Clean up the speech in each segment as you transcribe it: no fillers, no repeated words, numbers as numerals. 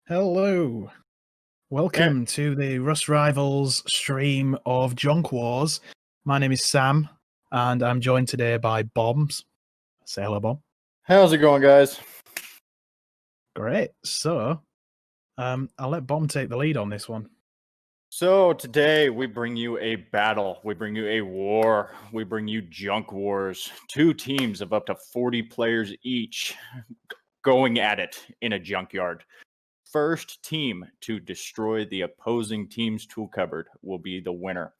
Hello. Yeah. Welcome to the Rust Rivals stream of Junk Wars. My name is Sam, and I'm joined today by Bombs. Say hello, Bomb. How's it going, guys? Great. So, I'll let Bomb take the lead on this one. So today we bring you a battle. We bring you a war. We bring you Junk Wars. Two teams of up to 40 players each going at it in a junkyard. First team to destroy the opposing team's tool cupboard will be the winner.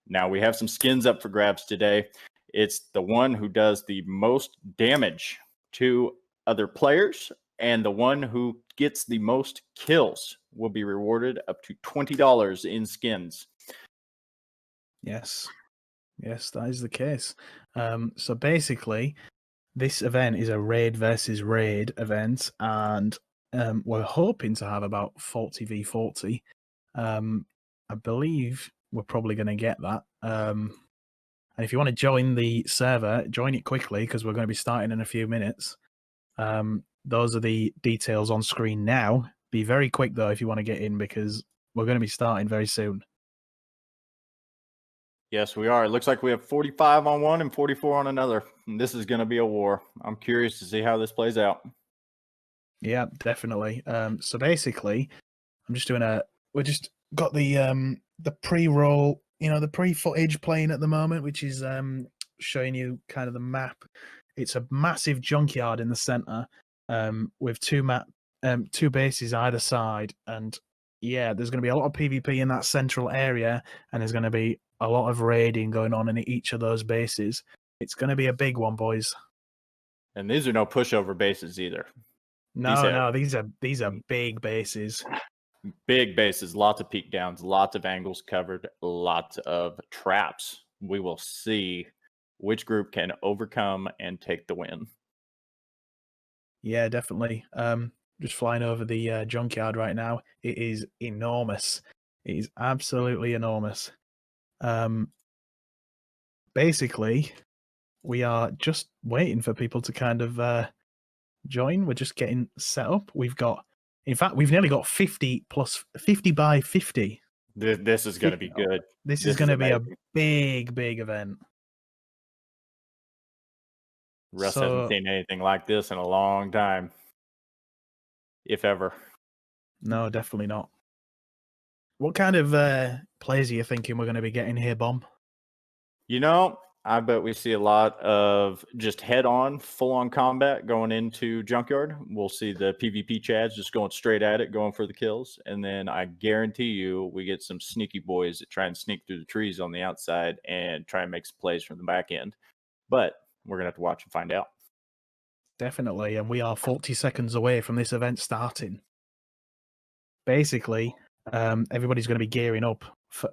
Now we have some skins up for grabs today. It's the one who does the most damage to other players, and the one who gets the most kills will be rewarded up to $20 in skins. Yes. Yes, that is the case. So basically, this event is a raid versus raid event, and we're hoping to have about 40v40. I believe we're probably going to get that. And if you want to join the server, join it quickly because we're going to be starting in a few minutes. Those are the details on screen now. Be very quick though if you want to get in because we're going to be starting very soon. Yes, we are. It looks like we have 45 on one and 44 on another. And this is going to be a war. I'm curious to see how this plays out. Yeah, definitely. So basically, I'm just doing we just got the pre-roll, the pre-footage playing at the moment, which is showing you kind of the map. It's a massive junkyard in the center, with two bases either side, and yeah, there's going to be a lot of PvP in that central area, and there's going to be a lot of raiding going on in each of those bases. It's going to be a big one, boys. And these are no pushover bases either. No, these are big bases. Big bases, lots of peek downs, lots of angles covered, lots of traps. We will see which group can overcome and take the win. Yeah, definitely. Just flying over the junkyard right now. It is enormous. It is absolutely enormous. Basically, we are just waiting for people to kind of join. We're just getting set up. In fact, we've nearly got 50 by 50. This is going to be good. This is going to be a big event. Russ hasn't seen anything like this in a long time, if ever. No, definitely not. What kind of players are you thinking we're going to be getting here, Bomb? I bet we see a lot of just head-on, full-on combat going into Junkyard. We'll see the PvP chads just going straight at it, going for the kills. And then I guarantee you we get some sneaky boys that try and sneak through the trees on the outside and try and make some plays from the back end. But we're going to have to watch and find out. Definitely, and we are 40 seconds away from this event starting. Basically, everybody's going to be gearing up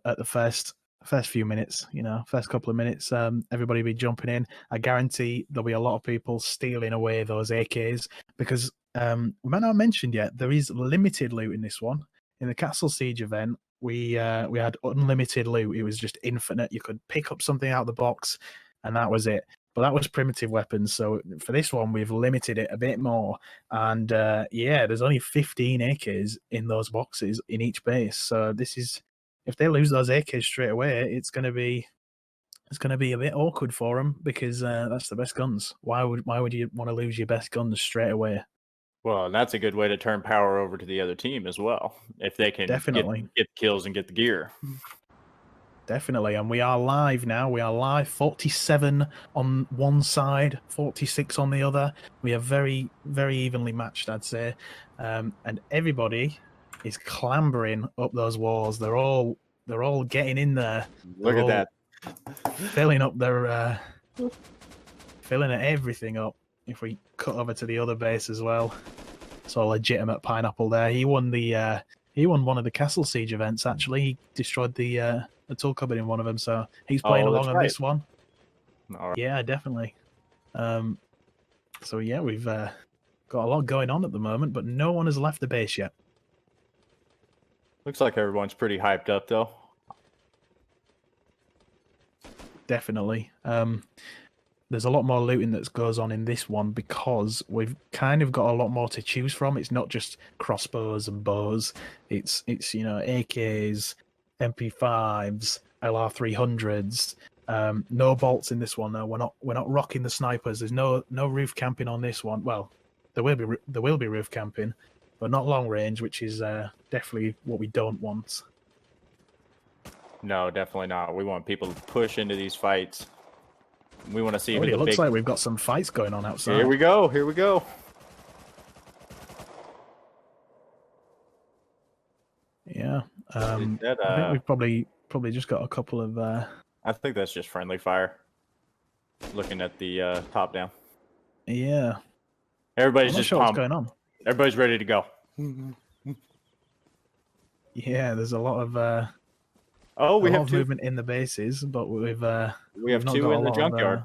at the first few minutes, first couple of minutes. Everybody will be jumping in. I guarantee there'll be a lot of people stealing away those AKs because we might not have mentioned yet, there is limited loot in this one. In the Castle Siege event, we had unlimited loot. It was just infinite. You could pick up something out of the box, and that was it. But that was primitive weapons. So for this one, we've limited it a bit more. And yeah, there's only 15 AKs in those boxes in each base. So this is, if they lose those AKs straight away, it's going to be a bit awkward for them because that's the best guns. Why would you want to lose your best guns straight away? Well, and that's a good way to turn power over to the other team as well, if they can Definitely. get kills and get the gear. Definitely, and we are live now. We are live. 47 on one side, 46 on the other. We are very, very evenly matched, I'd say. And everybody is clambering up those walls. They're all getting in there. Look at that. Filling up their filling everything up. If we cut over to the other base as well. So legitimate Pineapple there. He won one of the Castle Siege events, actually. He destroyed the tool cupboard in one of them, so he's playing along on this one. Right. Yeah, definitely. So yeah, we've got a lot going on at the moment, but no one has left the base yet. Looks like everyone's pretty hyped up, though. Definitely. there's a lot more looting that goes on in this one because we've kind of got a lot more to choose from. It's not just crossbows and bows. It's you know, AKs, MP5s, LR300s. No bolts in this one. No, we're not rocking the snipers. There's no roof camping on this one. Well, there will be roof camping, but not long range, which is definitely what we don't want. No, definitely not. We want people to push into these fights. We want to see. It looks like we've got some fights going on outside. Here we go. Here we go. Yeah. I think we've probably just got a couple of. I think that's just friendly fire. Looking at the top down. Yeah. Everybody's just sure what's going on. Everybody's ready to go. Yeah, there's a lot of. We have two movement in the bases, but we have two in the junkyard.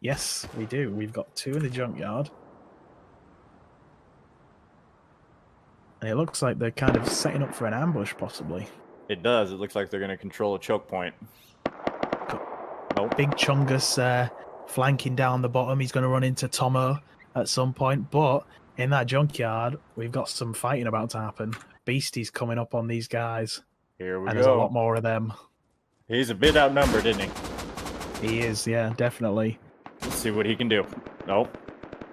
Yes, we do. We've got 2 in the junkyard. And it looks like they're kind of setting up for an ambush, possibly. It does. It looks like they're going to control a choke point. Nope. Big Chungus flanking down the bottom. He's going to run into Tomo at some point. But in that junkyard, we've got some fighting about to happen. Beastie's coming up on these guys. Here we go. And there's a lot more of them. He's a bit outnumbered, isn't he? He is, yeah, definitely. Let's see what he can do. Nope.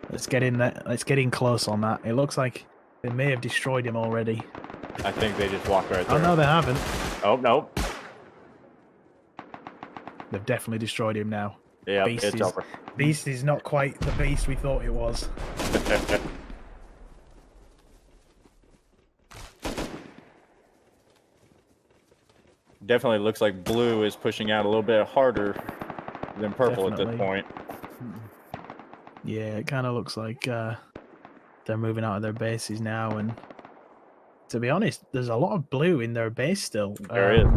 Let's get in there. Let's get in close on that. It looks like they may have destroyed him already. I think they just walked right there. Oh, no, they haven't. Oh, nope. They've definitely destroyed him now. Yeah, it's over. Beast is not quite the beast we thought it was. Definitely looks like blue is pushing out a little bit harder than purple at this point. Yeah, it kind of looks like they're moving out of their bases now, and to be honest, there's a lot of blue in their base still. There is.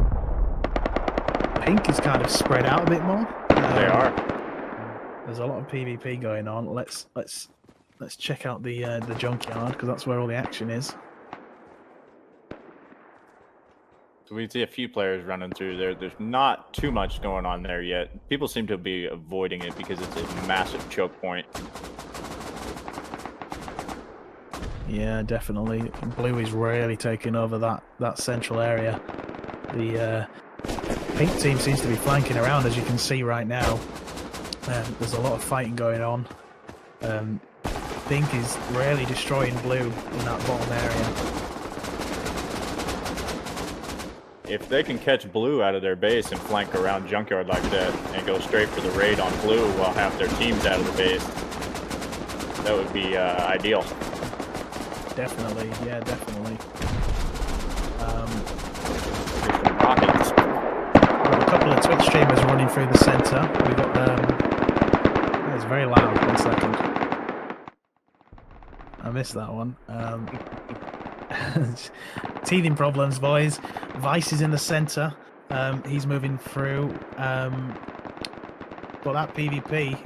Pink is kind of spread out a bit more. They are. There's a lot of PvP going on. Let's check out the junkyard, because that's where all the action is. So we see a few players running through there. There's not too much going on there yet. People seem to be avoiding it because it's a massive choke point. Yeah, definitely. Blue is really taking over that central area. The pink team seems to be flanking around, as you can see right now. There's a lot of fighting going on. Pink is really destroying blue in that bottom area. If they can catch blue out of their base and flank around junkyard like that and go straight for the raid on blue while half their team's out of the base, that would be ideal. Definitely, yeah, definitely. There's some rockets. We've got a couple of Twitch streamers running through the center. We've got it's very loud. 1 second. I missed that one. Teething problems, boys. Vice is in the center. He's moving through. But that PvP,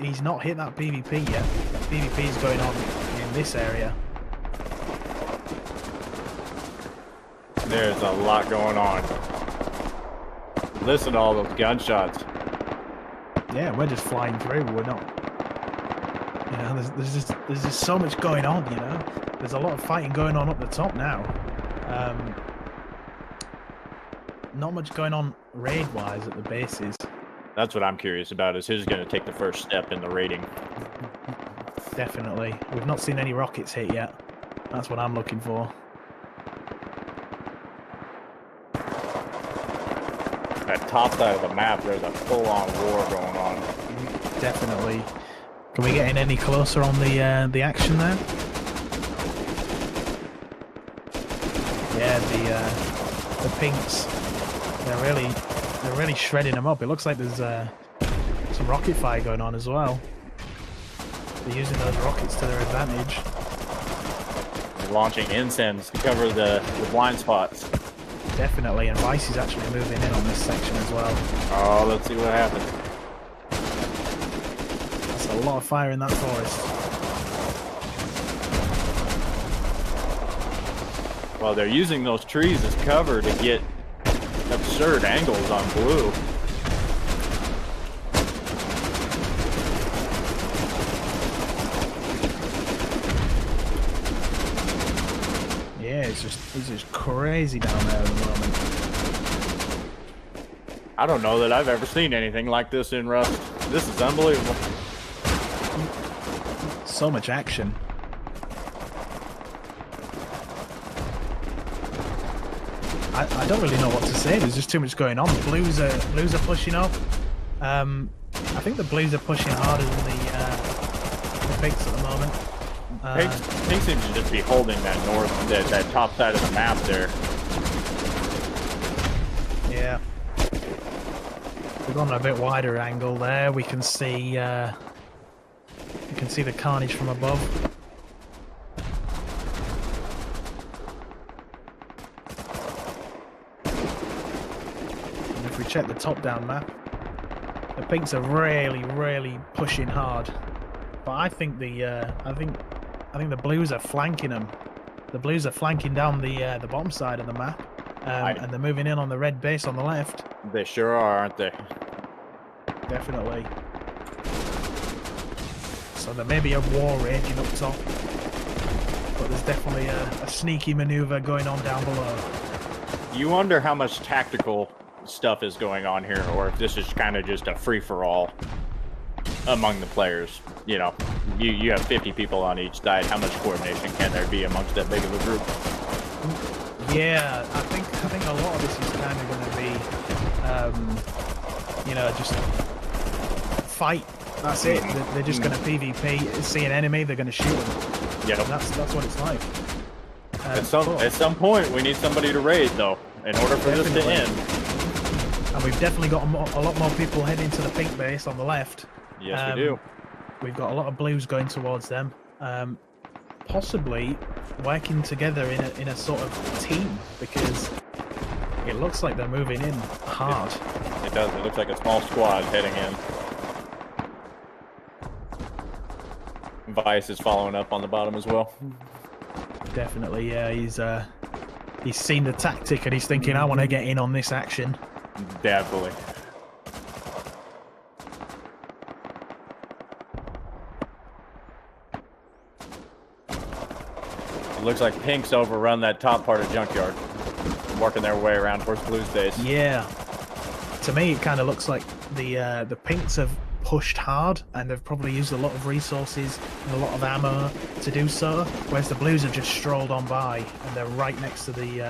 he's not hit that PvP yet. That PvP is going on in this area. There's a lot going on. Listen to all those gunshots. Yeah, we're just flying through. We're not. You know, there's just so much going on. You know, there's a lot of fighting going on up the top now. Not much going on raid-wise at the bases. That's what I'm curious about, is who's going to take the first step in the raiding. Definitely. We've not seen any rockets hit yet. That's what I'm looking for. That top side of the map, there's a full-on war going on. Definitely. Can we get in any closer on the action there? Yeah, the pinks. They're really shredding them up. It looks like there's some rocket fire going on as well. They're using those rockets to their advantage. They're launching incense to cover the blind spots. Definitely, and Vice is actually moving in on this section as well. Oh, let's see what happens. That's a lot of fire in that forest. Well, they're using those trees as cover to get absurd angles on blue. it's just crazy down there at the moment. I don't know that I've ever seen anything like this in Rust. This is unbelievable. So much action. I don't really know what to say. There's just too much going on. The Blues are pushing up. I think the Blues are pushing harder than the Pinks at the moment. Pink seems to just be holding that top side of the map there. Yeah. We've gone a bit wider angle there. We can see the carnage from above. And if we check the top-down map, the Pinks are really pushing hard. But I think the Blues are flanking them. The Blues are flanking down the bottom side of the map, and they're moving in on the red base on the left. They sure are, aren't they? Definitely. So there may be a war raging up top, but there's definitely a sneaky maneuver going on down below. You wonder how much tactical stuff is going on here, or if this is kind of just a free-for-all among the players. You know, you have 50 people on each side. How much coordination can there be amongst that big of a group? Yeah, I think a lot of this is kind of going to be, you know, just fight. That's it. They're just going to PvP. See an enemy, they're going to shoot them. Yeah, that's what it's like. At some point, we need somebody to raid, though, in order for this to end. And we've definitely got a lot more people heading to the Pink base on the left. Yes, we do. We've got a lot of Blues going towards them, possibly working together in a sort of team, because it looks like they're moving in hard. It does. It looks like a small squad heading in. Vice is following up on the bottom as well. Definitely, yeah. He's seen the tactic and he's thinking, I want to get in on this action. Definitely. Looks like Pink's overrun that top part of Junkyard, working their way around towards Blue's base. Yeah. To me, it kind of looks like the Pinks have pushed hard and they've probably used a lot of resources and a lot of ammo to do so, whereas the Blues have just strolled on by and they're right next to the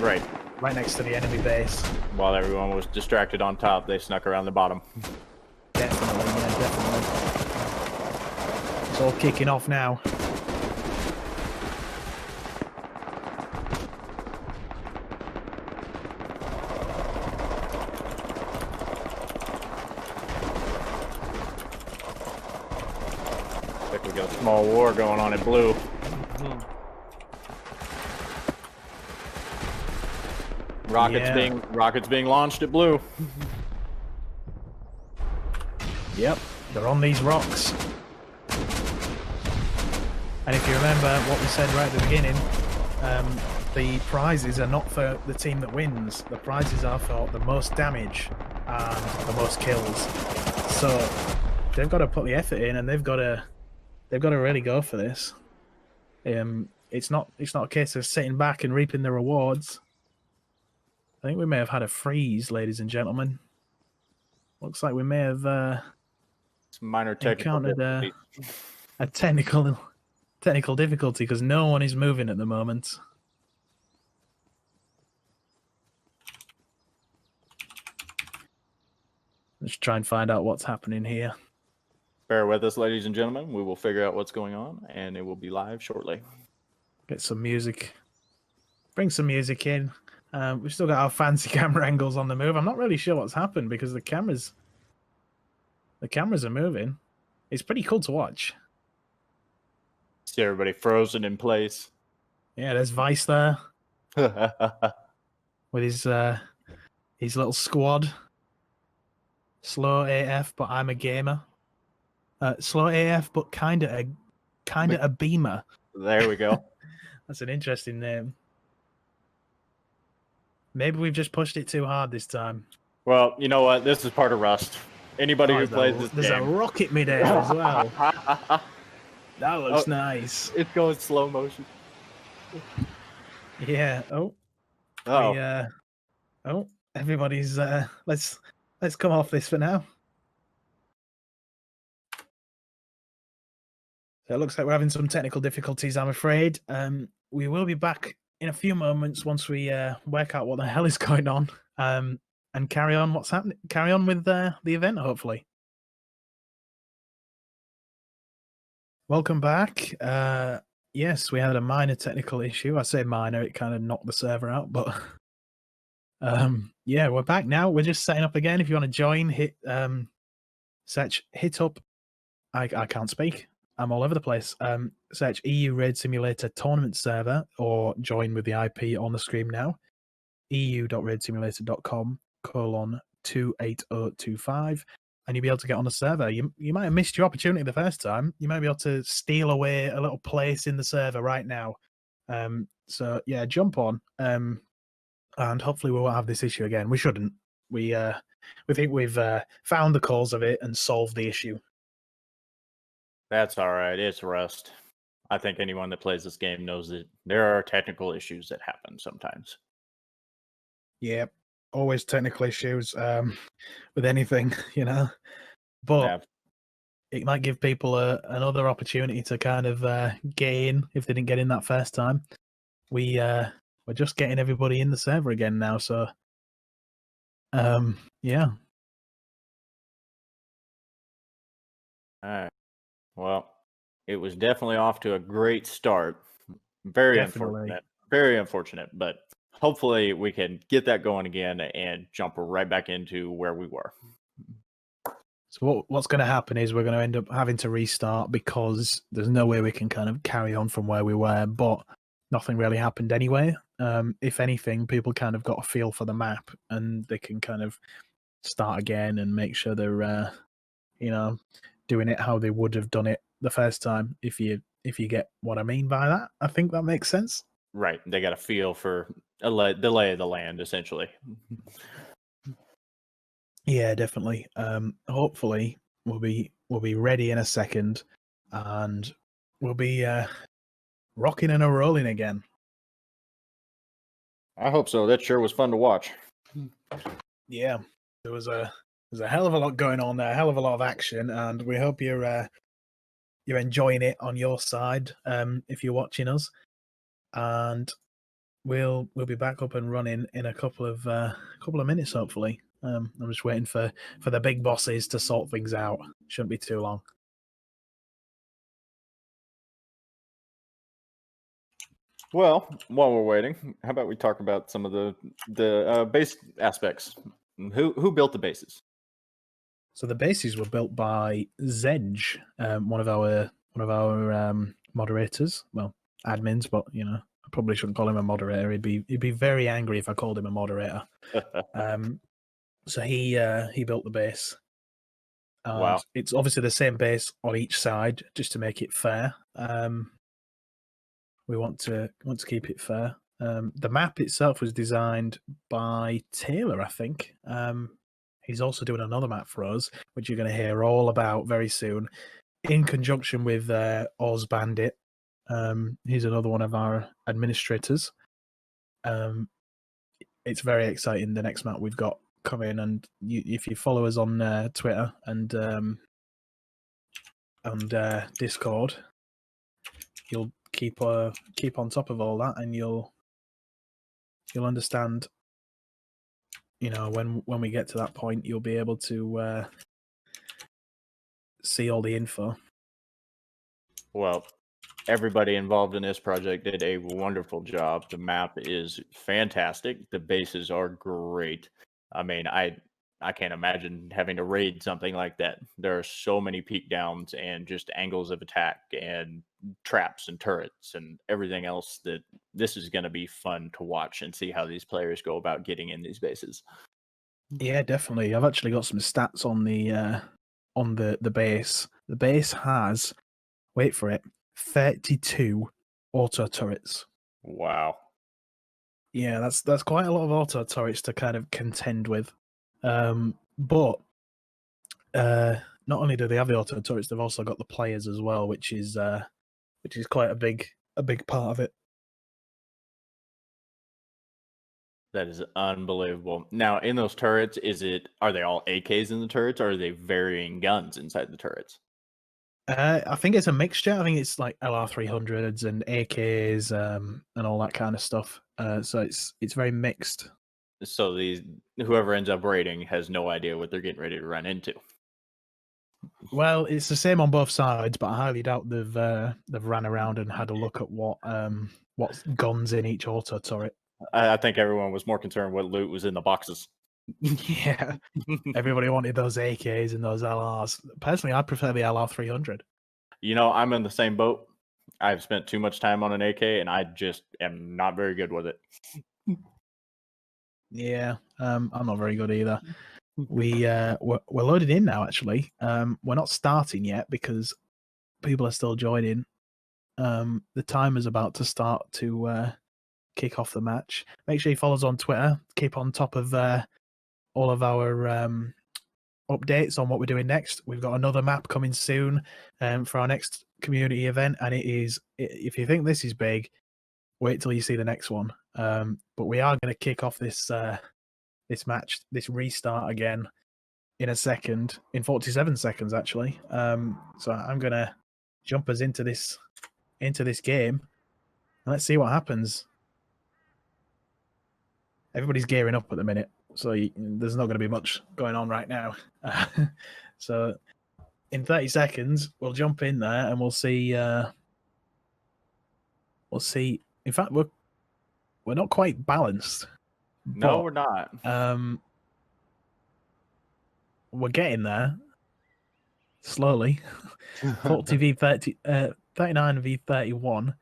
right next to the enemy base. While everyone was distracted on top, they snuck around the bottom. Definitely, yeah, definitely. It's all kicking off now. We got a small war going on in Blue. Rockets being launched at Blue. Yep, they're on these rocks. And if you remember what we said right at the beginning, the prizes are not for the team that wins. The prizes are for the most damage and the most kills. So they've got to put the effort in, and they've got to really go for this. It's not a case of sitting back and reaping the rewards. I think we may have had a freeze, ladies and gentlemen. Looks like we may have some minor encountered a technical difficulty because no one is moving at the moment. Let's try and find out what's happening here. Bear with us, ladies and gentlemen. We will figure out what's going on, and it will be live shortly. Get some music. Bring some music in. We've still got our fancy camera angles on the move. I'm not really sure what's happened because the cameras are moving. It's pretty cool to watch. See everybody frozen in place. Yeah, there's Vice there with his little squad. Slow AF, but I'm a gamer. Slow AF, but kinda a beamer. There we go. That's an interesting name. Maybe we've just pushed it too hard this time. Well, you know what? This is part of Rust. Anybody who plays this there's game. A rocket midair as well. That looks nice. It's going slow motion. Yeah. Oh, Oh, oh, everybody's let's come off this for now. So it looks like we're having some technical difficulties, I'm afraid. We will be back in a few moments once we work out what the hell is going on. And carry on what's happening. Carry on with the event, hopefully. Welcome back. Yes, we had a minor technical issue. I say minor; it kind of knocked the server out, but yeah, we're back now. We're just setting up again. If you want to join, hit search hit up. I can't speak. I'm all over the place. Search EU Raid Simulator Tournament Server or join with the IP on the screen now. eu.raidsimulator.com:28025, and you'll be able to get on the server. You might have missed your opportunity the first time. You might be able to steal away a little place in the server right now. So yeah, jump on. And hopefully we won't have this issue again. We shouldn't. We think we've found the cause of it and solved the issue. that's all right. It's Rust. I think anyone that plays this game knows that there are technical issues that happen sometimes. Yeah, always technical issues with anything, you know. But Yeah. it might give people another opportunity to kind of get in if they didn't get in that first time. We're just getting everybody in the server again now, so yeah. All right. Well, it was definitely off to a great start. Very Definitely. unfortunate. Very unfortunate, but hopefully we can get that going again and jump right back into where we were. So what's going to happen is we're going to end up having to restart because there's no way we can kind of carry on from where we were, but nothing really happened anyway. If anything, people kind of got a feel for the map and they can kind of start again and make sure they're you know, doing it how they would have done it the first time. If you get what I mean by that, I think that makes sense. Right. They got a feel for the lay of the land, essentially. Yeah, definitely. Hopefully we'll be ready in a second, and we'll be rocking and a rolling again. I hope so. That sure was fun to watch. Yeah, there's a hell of a lot going on there, a hell of a lot of action, and we hope you're enjoying it on your side. If you're watching us, and we'll be back up and running in a couple of minutes, hopefully. I'm just waiting for the big bosses to sort things out. Shouldn't be too long. Well, while we're waiting, how about we talk about some of the base aspects? Who built the bases? So the bases were built by Zedge, one of our moderators. Well, admins, but you know, I probably shouldn't call him a moderator. He'd be very angry if I called him a moderator. So he built the base. And Wow. it's obviously the same base on each side, just to make it fair. We want to keep it fair. The map itself was designed by Taylor, I think. He's also doing another map for us, which you're going to hear all about very soon, in conjunction with Oz Bandit. He's another one of our administrators. It's very exciting, the next map we've got coming, and if you follow us on Twitter and Discord, you'll keep on top of all that, and you'll understand. You know, when we get to that point, you'll be able to see all the info. Well, everybody involved in this project did a wonderful job. The map is fantastic. The bases are great. I mean, I can't imagine having to raid something like that. There are so many peak downs and just angles of attack and traps and turrets and everything else that this is going to be fun to watch and see how these players go about getting in these bases. Yeah, definitely. I've actually got some stats on the base. The base has, wait for it, 32 auto turrets. Wow. Yeah, that's quite a lot of auto turrets to kind of contend with. But not only do they have the auto turrets, they've also got the players as well, which is quite a big part of it. That is unbelievable. Now, in those turrets, are they all AKs in the turrets, or are they varying guns inside the turrets? I think it's a mixture. I think it's like LR300s and AKs and all that kind of stuff. So it's very mixed. So whoever ends up raiding has no idea what they're getting ready to run into. Well, it's the same on both sides, but I highly doubt they've ran around and had a look at what's guns in each auto turret. I think everyone was more concerned what loot was in the boxes. Yeah, everybody wanted those AKs and those LRs. Personally, I prefer the LR300. You know, I'm in the same boat. I've spent too much time on an AK, and I just am not very good with it. Yeah, I'm not very good either. We're loaded in now. Actually, we're not starting yet because people are still joining. The timer's about to start to kick off the match. Make sure you follow us on Twitter. Keep on top of all of our updates on what we're doing next. We've got another map coming soon for our next community event, and it is. If you think this is big, wait till you see the next one. But we are going to kick off this this match, this restart again in a second, in 47 seconds actually. So I'm going to jump us into this game, and let's see what happens. Everybody's gearing up at the minute, so there's not going to be much going on right now. So in 30 seconds, we'll jump in there and we'll see. We'll see. In fact, we're not quite balanced. No, but, we're not. We're getting there slowly. 40 v 30, 39 v 31.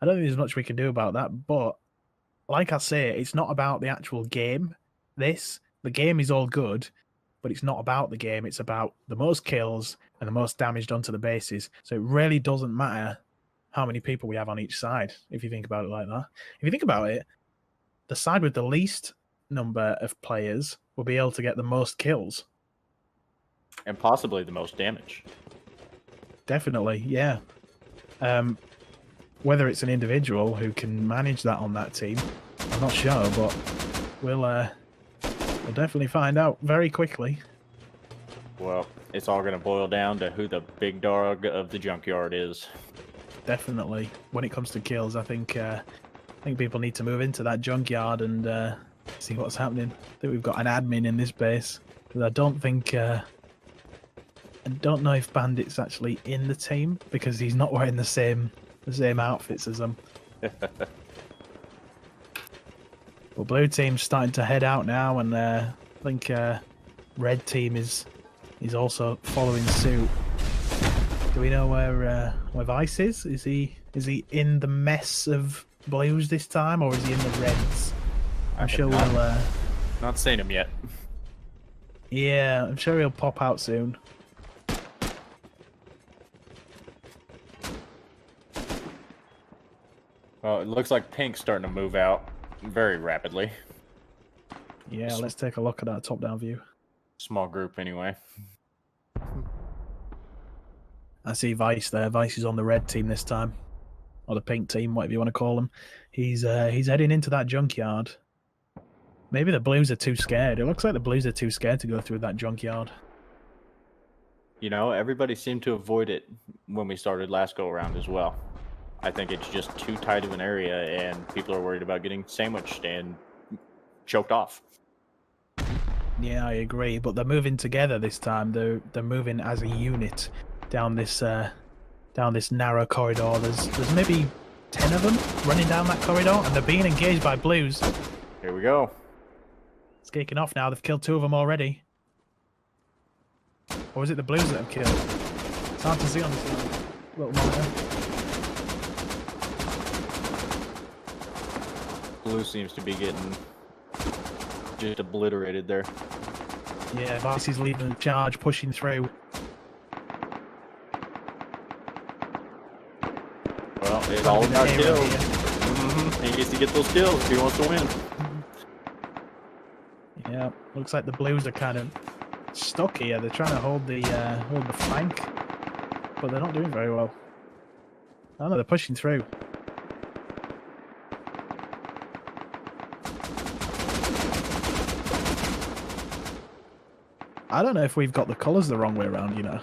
I don't think there's much we can do about that, but like I say, it's not about the actual game. The game is all good, but it's not about the game. It's about the most kills and the most damage done to the bases. So it really doesn't matter how many people we have on each side, if you think about it like that. If you think about it, the side with the least number of players will be able to get the most kills. And possibly the most damage. Definitely, yeah. Whether it's an individual who can manage that on that team, I'm not sure, but we'll definitely find out very quickly. Well, it's all going to boil down to who the big dog of the Junkyard is. Definitely. When it comes to kills, I think people need to move into that Junkyard and see what's happening. I think we've got an admin in this base, because I don't think... I don't know if Bandit's actually in the team, because he's not wearing the same outfits as them. But blue team's starting to head out now, and I think red team is also following suit. Do we know where Vice is? Is he in the mess of blues this time, or is he in the reds? I'm sure we'll not seen him yet. Yeah, I'm sure he'll pop out soon. Well, it looks like Pink's starting to move out very rapidly. Yeah, let's take a look at that top-down view. Small group, anyway. I see Vice there. Vice is on the red team this time, or the pink team, whatever you want to call him. He's heading into that Junkyard. Maybe the blues are too scared. It looks like the blues are too scared to go through that Junkyard. You know, everybody seemed to avoid it when we started last go-around as well. I think it's just too tight of an area, and people are worried about getting sandwiched and choked off. Yeah, I agree. But they're moving together this time. They're moving as a unit down this narrow corridor. There's maybe 10 of them running down that corridor, and they're being engaged by blues. Here we go. It's kicking off now. They've killed 2 of them already. Or is it the blues that have killed? It's hard to see on this little monitor. Blue seems to be getting just obliterated there. Yeah, Vice is leading the charge, pushing through. Well, it's all about kills. He needs to get those kills if he wants to win. Yeah, looks like the blues are kind of stuck here. They're trying to hold the flank, but they're not doing very well. Oh no, they're pushing through. I don't know if we've got the colours the wrong way around, you know.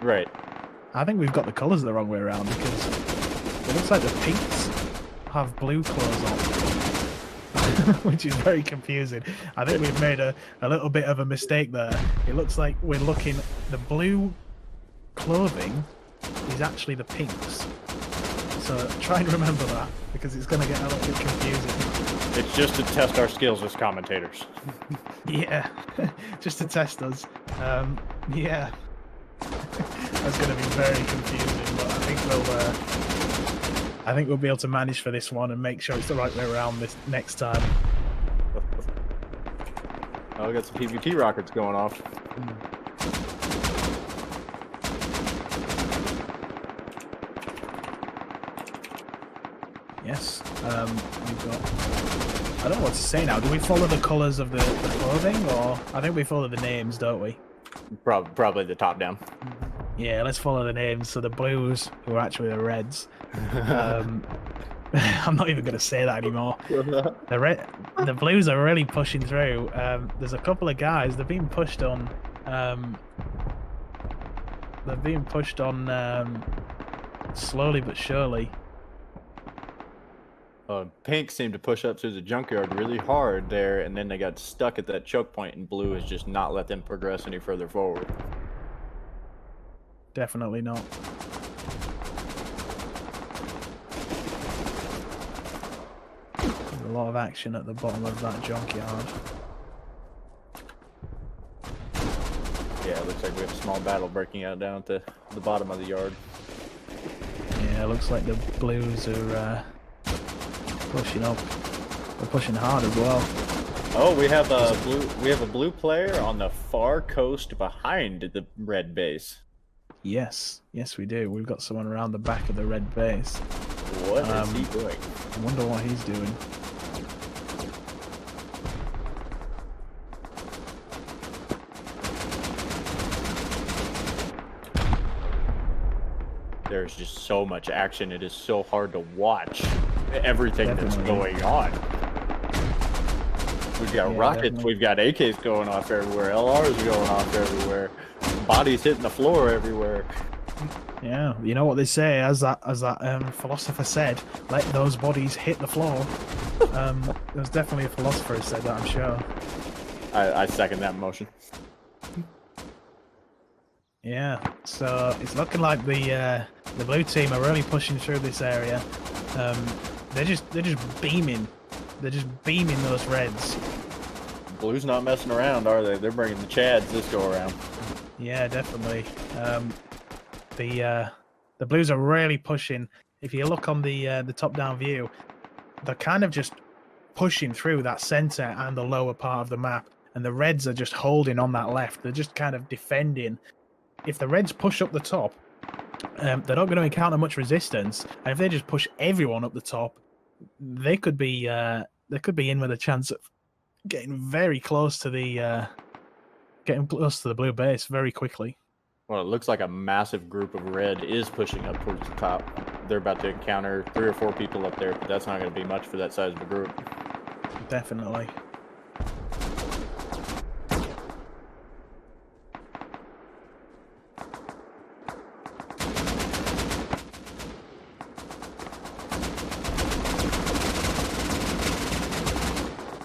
Right. I think we've got the colours the wrong way around because it looks like the pinks have blue clothes on, which is very confusing. I think we've made a little bit of a mistake there. It looks like we're looking, the blue clothing is actually the pinks. So try and remember that because it's going to get a little bit confusing. It's just to test our skills as commentators. Yeah, just to test us. Yeah. That's going to be very confusing, but I think we'll be able to manage for this one and make sure it's the right way around this next time. Oh, we got some PvP rockets going off. Yes, we've got... I don't know what to say now. Do we follow the colours of the clothing, or... I think we follow the names, don't we? Probably the top down. Yeah, let's follow the names. So the blues, who are actually the reds. I'm not even going to say that anymore. The blues are really pushing through. There's a couple of guys. They're being pushed on. Slowly but surely. Pink seemed to push up through the junkyard really hard there, and then they got stuck at that choke point, and blue has just not let them progress any further forward. Definitely not. There's a lot of action at the bottom of that junkyard. Yeah, it looks like we have a small battle breaking out down at the bottom of the yard. Yeah, it looks like the blues are pushing up. They're pushing hard as well. Oh, we have a blue player on the far coast behind the red base. Yes, we do. We've got someone around the back of the red base. What is he doing? I wonder what he's doing. There's just so much action. It is so hard to watch everything that's going on. We've got rockets, we've got AKs going off everywhere, LRs going off everywhere, bodies hitting the floor everywhere. Yeah, you know what they say, as that philosopher said, let those bodies hit the floor. There's definitely a philosopher who said that, I'm sure. I second that motion. Yeah, so it's looking like the blue team are really pushing through this area. They're just beaming. They're just beaming those reds. Blue's not messing around, are they? They're bringing the Chads this go around. Yeah, definitely. The blues are really pushing. If you look on the top-down view, they're kind of just pushing through that center and the lower part of the map, and the reds are just holding on that left. They're just kind of defending. If the reds push up the top, they're not going to encounter much resistance, and if they just push everyone up the top, they could be in with a chance of getting very close to the blue base very quickly. Well, it looks like a massive group of red is pushing up towards the top. They're about to encounter 3 or 4 people up there, but that's not going to be much for that size of a group. Definitely.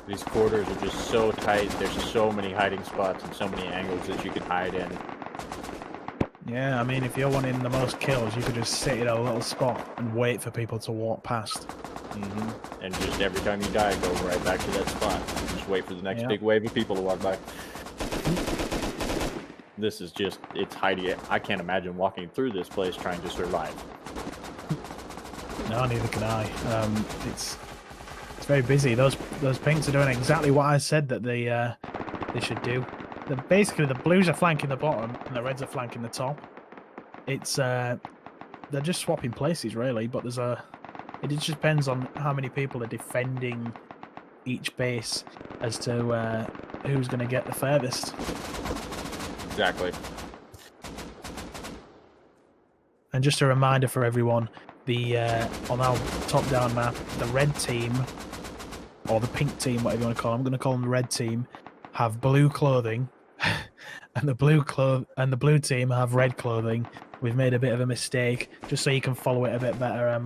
These quarters are just so tight. There's so many hiding spots and so many angles that you can hide in. Yeah, I mean, if you're wanting the most kills, you could just sit in a little spot and wait for people to walk past. And just every time you die, go right back to that spot. Just wait for the next big wave of people to walk by. This is just, it's hiding. I can't imagine walking through this place trying to survive. No, neither can I. It's very busy. Those pinks are doing exactly what I said that they should do. Basically, the blues are flanking the bottom and the reds are flanking the top. It's they're just swapping places really, but it just depends on how many people are defending each base as to who's going to get the furthest. Exactly. And just a reminder for everyone, on our top-down map, the red team, or the pink team, whatever you want to call them, I'm going to call them the red team, have blue clothing, and the blue team have red clothing. We've made a bit of a mistake, just so you can follow it a bit better.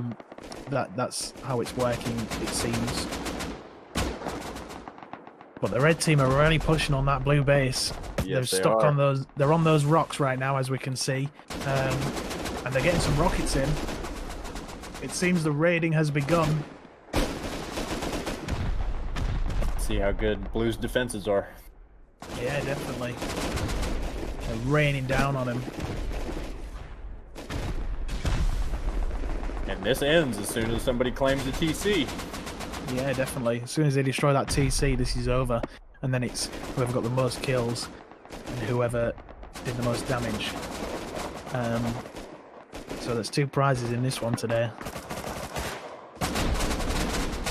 That's how it's working, it seems. But the red team are really pushing on that blue base. Yes, They're stuck on those. They're on those rocks right now, as we can see, and they're getting some rockets in. It seems the raiding has begun. See how good Blue's defenses are. Yeah, definitely. They're raining down on him. And this ends as soon as somebody claims the TC. Yeah, definitely. As soon as they destroy that TC, this is over. And then it's whoever got the most kills and whoever did the most damage. So there's 2 prizes in this one today.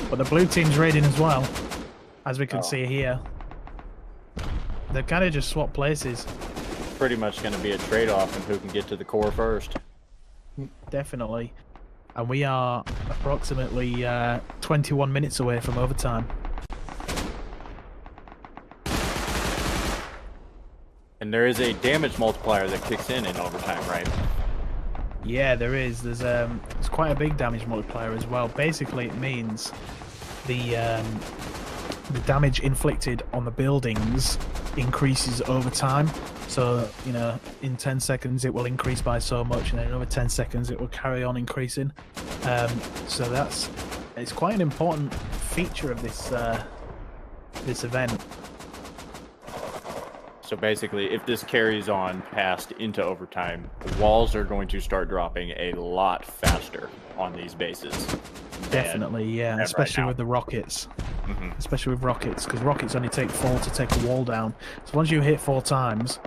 But the blue team's raiding as well, as we can see here. They've kind of just swapped places. Pretty much going to be a trade-off in who can get to the core first. Definitely. And we are approximately 21 minutes away from overtime. And there is a damage multiplier that kicks in overtime, right? Yeah, there is. It's quite a big damage multiplier as well. Basically, it means the damage inflicted on the buildings increases over time. So, you know, in 10 seconds it will increase by so much, and then another 10 seconds it will carry on increasing. So it's quite an important feature of this event. So basically, if this carries on past into overtime, the walls are going to start dropping a lot faster on these bases. Definitely, yeah, especially with the rockets. Especially with rockets, because rockets only take 4 to take a wall down. So once you hit 4 times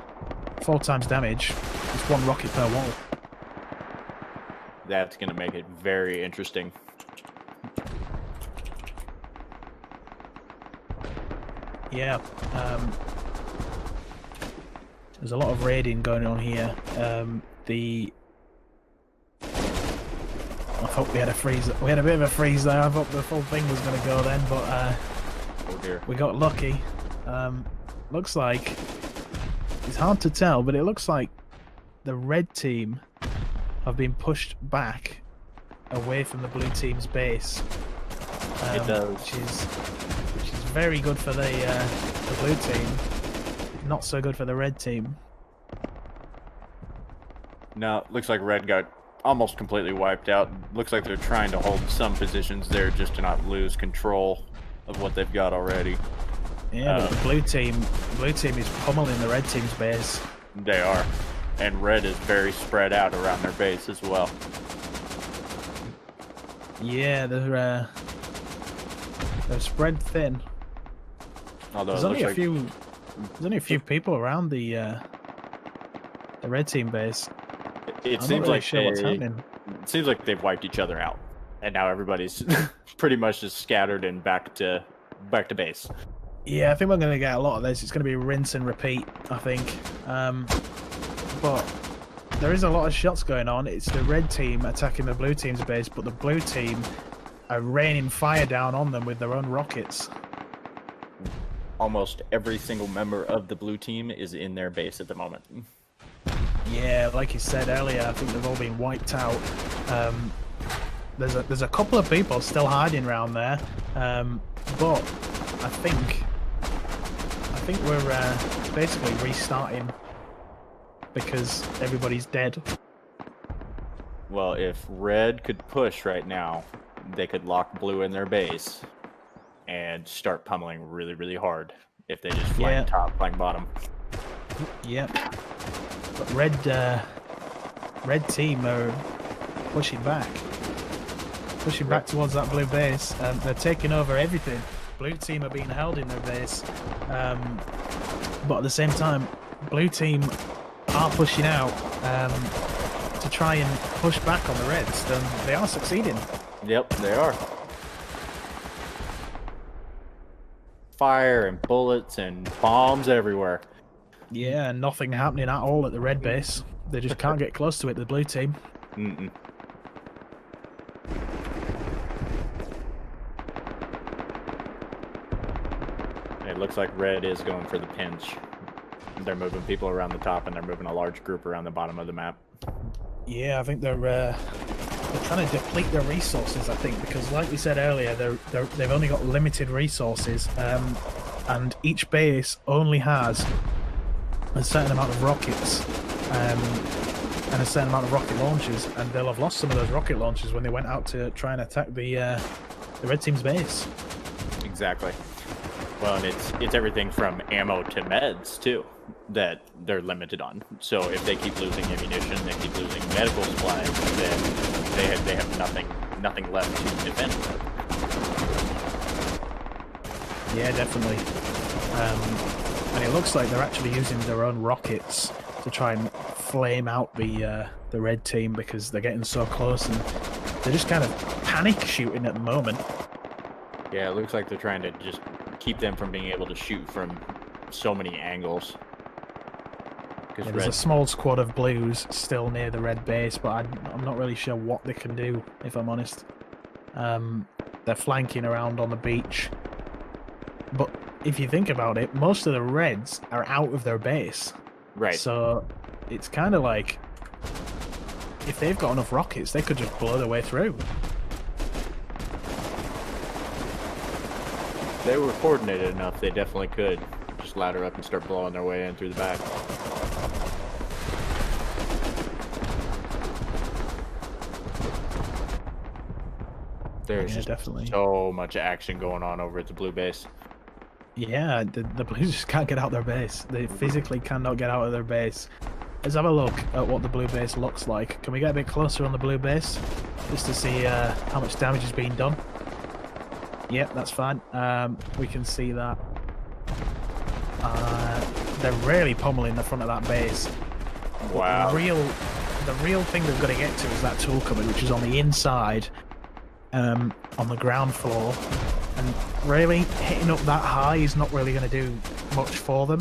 damage, it's 1 rocket per wall. That's going to make it very interesting. Yeah, there's a lot of raiding going on here. I thought we had a freeze. We had a bit of a freeze there. I thought the full thing was going to go then, but oh dear. We got lucky. Looks like it's hard to tell, but it looks like the red team have been pushed back away from the blue team's base. It does, which is very good for the blue team. Not so good for the red team. No, looks like red got almost completely wiped out. Looks like they're trying to hold some positions there just to not lose control of what they've got already. Yeah, but the blue team is pummeling the red team's base. They are. And red is very spread out around their base as well. Yeah, they're spread thin. Although there's only a few people around the red team base. It I'm seems not really like sure what's happening. It seems like they've wiped each other out, and now everybody's pretty much just scattered and back to base. Yeah, I think we're going to get a lot of this. It's going to be rinse and repeat, I think. But there is a lot of shots going on. It's the red team attacking the blue team's base, but the blue team are raining fire down on them with their own rockets. Almost every single member of the blue team is in their base at the moment. Yeah, like you said earlier, I think they've all been wiped out. There's a couple of people still hiding around there, but I think we're basically restarting because everybody's dead. Well, if red could push right now, they could lock blue in their base and start pummeling really, really hard if they just flank top, flank bottom. Yep. But red team are pushing back towards that blue base. They're taking over everything. Blue team are being held in their base, but at the same time, blue team are pushing out to try and push back on the reds. They are succeeding. Yep, they are. Fire and bullets and bombs everywhere. Yeah, and nothing happening at all at the red base. They just can't get close to it, the blue team. Mm-mm. It looks like red is going for the pinch. They're moving people around the top, and they're moving a large group around the bottom of the map. Yeah, I think they're trying to deplete their resources. I think because, like we said earlier, they've only got limited resources, and each base only has a certain amount of rockets and a certain amount of rocket launchers, and they'll have lost some of those rocket launchers when they went out to try and attack the red team's base. Exactly. Well, and it's everything from ammo to meds too that they're limited on. So if they keep losing ammunition, they keep losing medical supplies, then they have nothing left to defend with. Yeah, definitely. And it looks like they're actually using their own rockets to try and flame out the red team because they're getting so close, and they're just kind of panic shooting at the moment. Yeah, it looks like they're trying to just keep them from being able to shoot from so many angles. Yeah, there's a small squad of blues still near the red base, but I'm not really sure what they can do, if I'm honest. They're flanking around on the beach. But if you think about it, most of the reds are out of their base. Right. So it's kind of like, if they've got enough rockets, they could just blow their way through. If they were coordinated enough, they definitely could just ladder up and start blowing their way in through the back. There's just definitely so much action going on over at the blue base. Yeah, the blues just can't get out their base. They physically cannot get out of their base. Let's have a look at what the blue base looks like. Can we get a bit closer on the blue base? Just to see how much damage is being done. Yep, that's fine. We can see that. They're really pummeling the front of that base. Wow. The real thing they've got to get to is that tool cupboard, which is on the inside, on the ground floor. And really, hitting up that high is not really going to do much for them.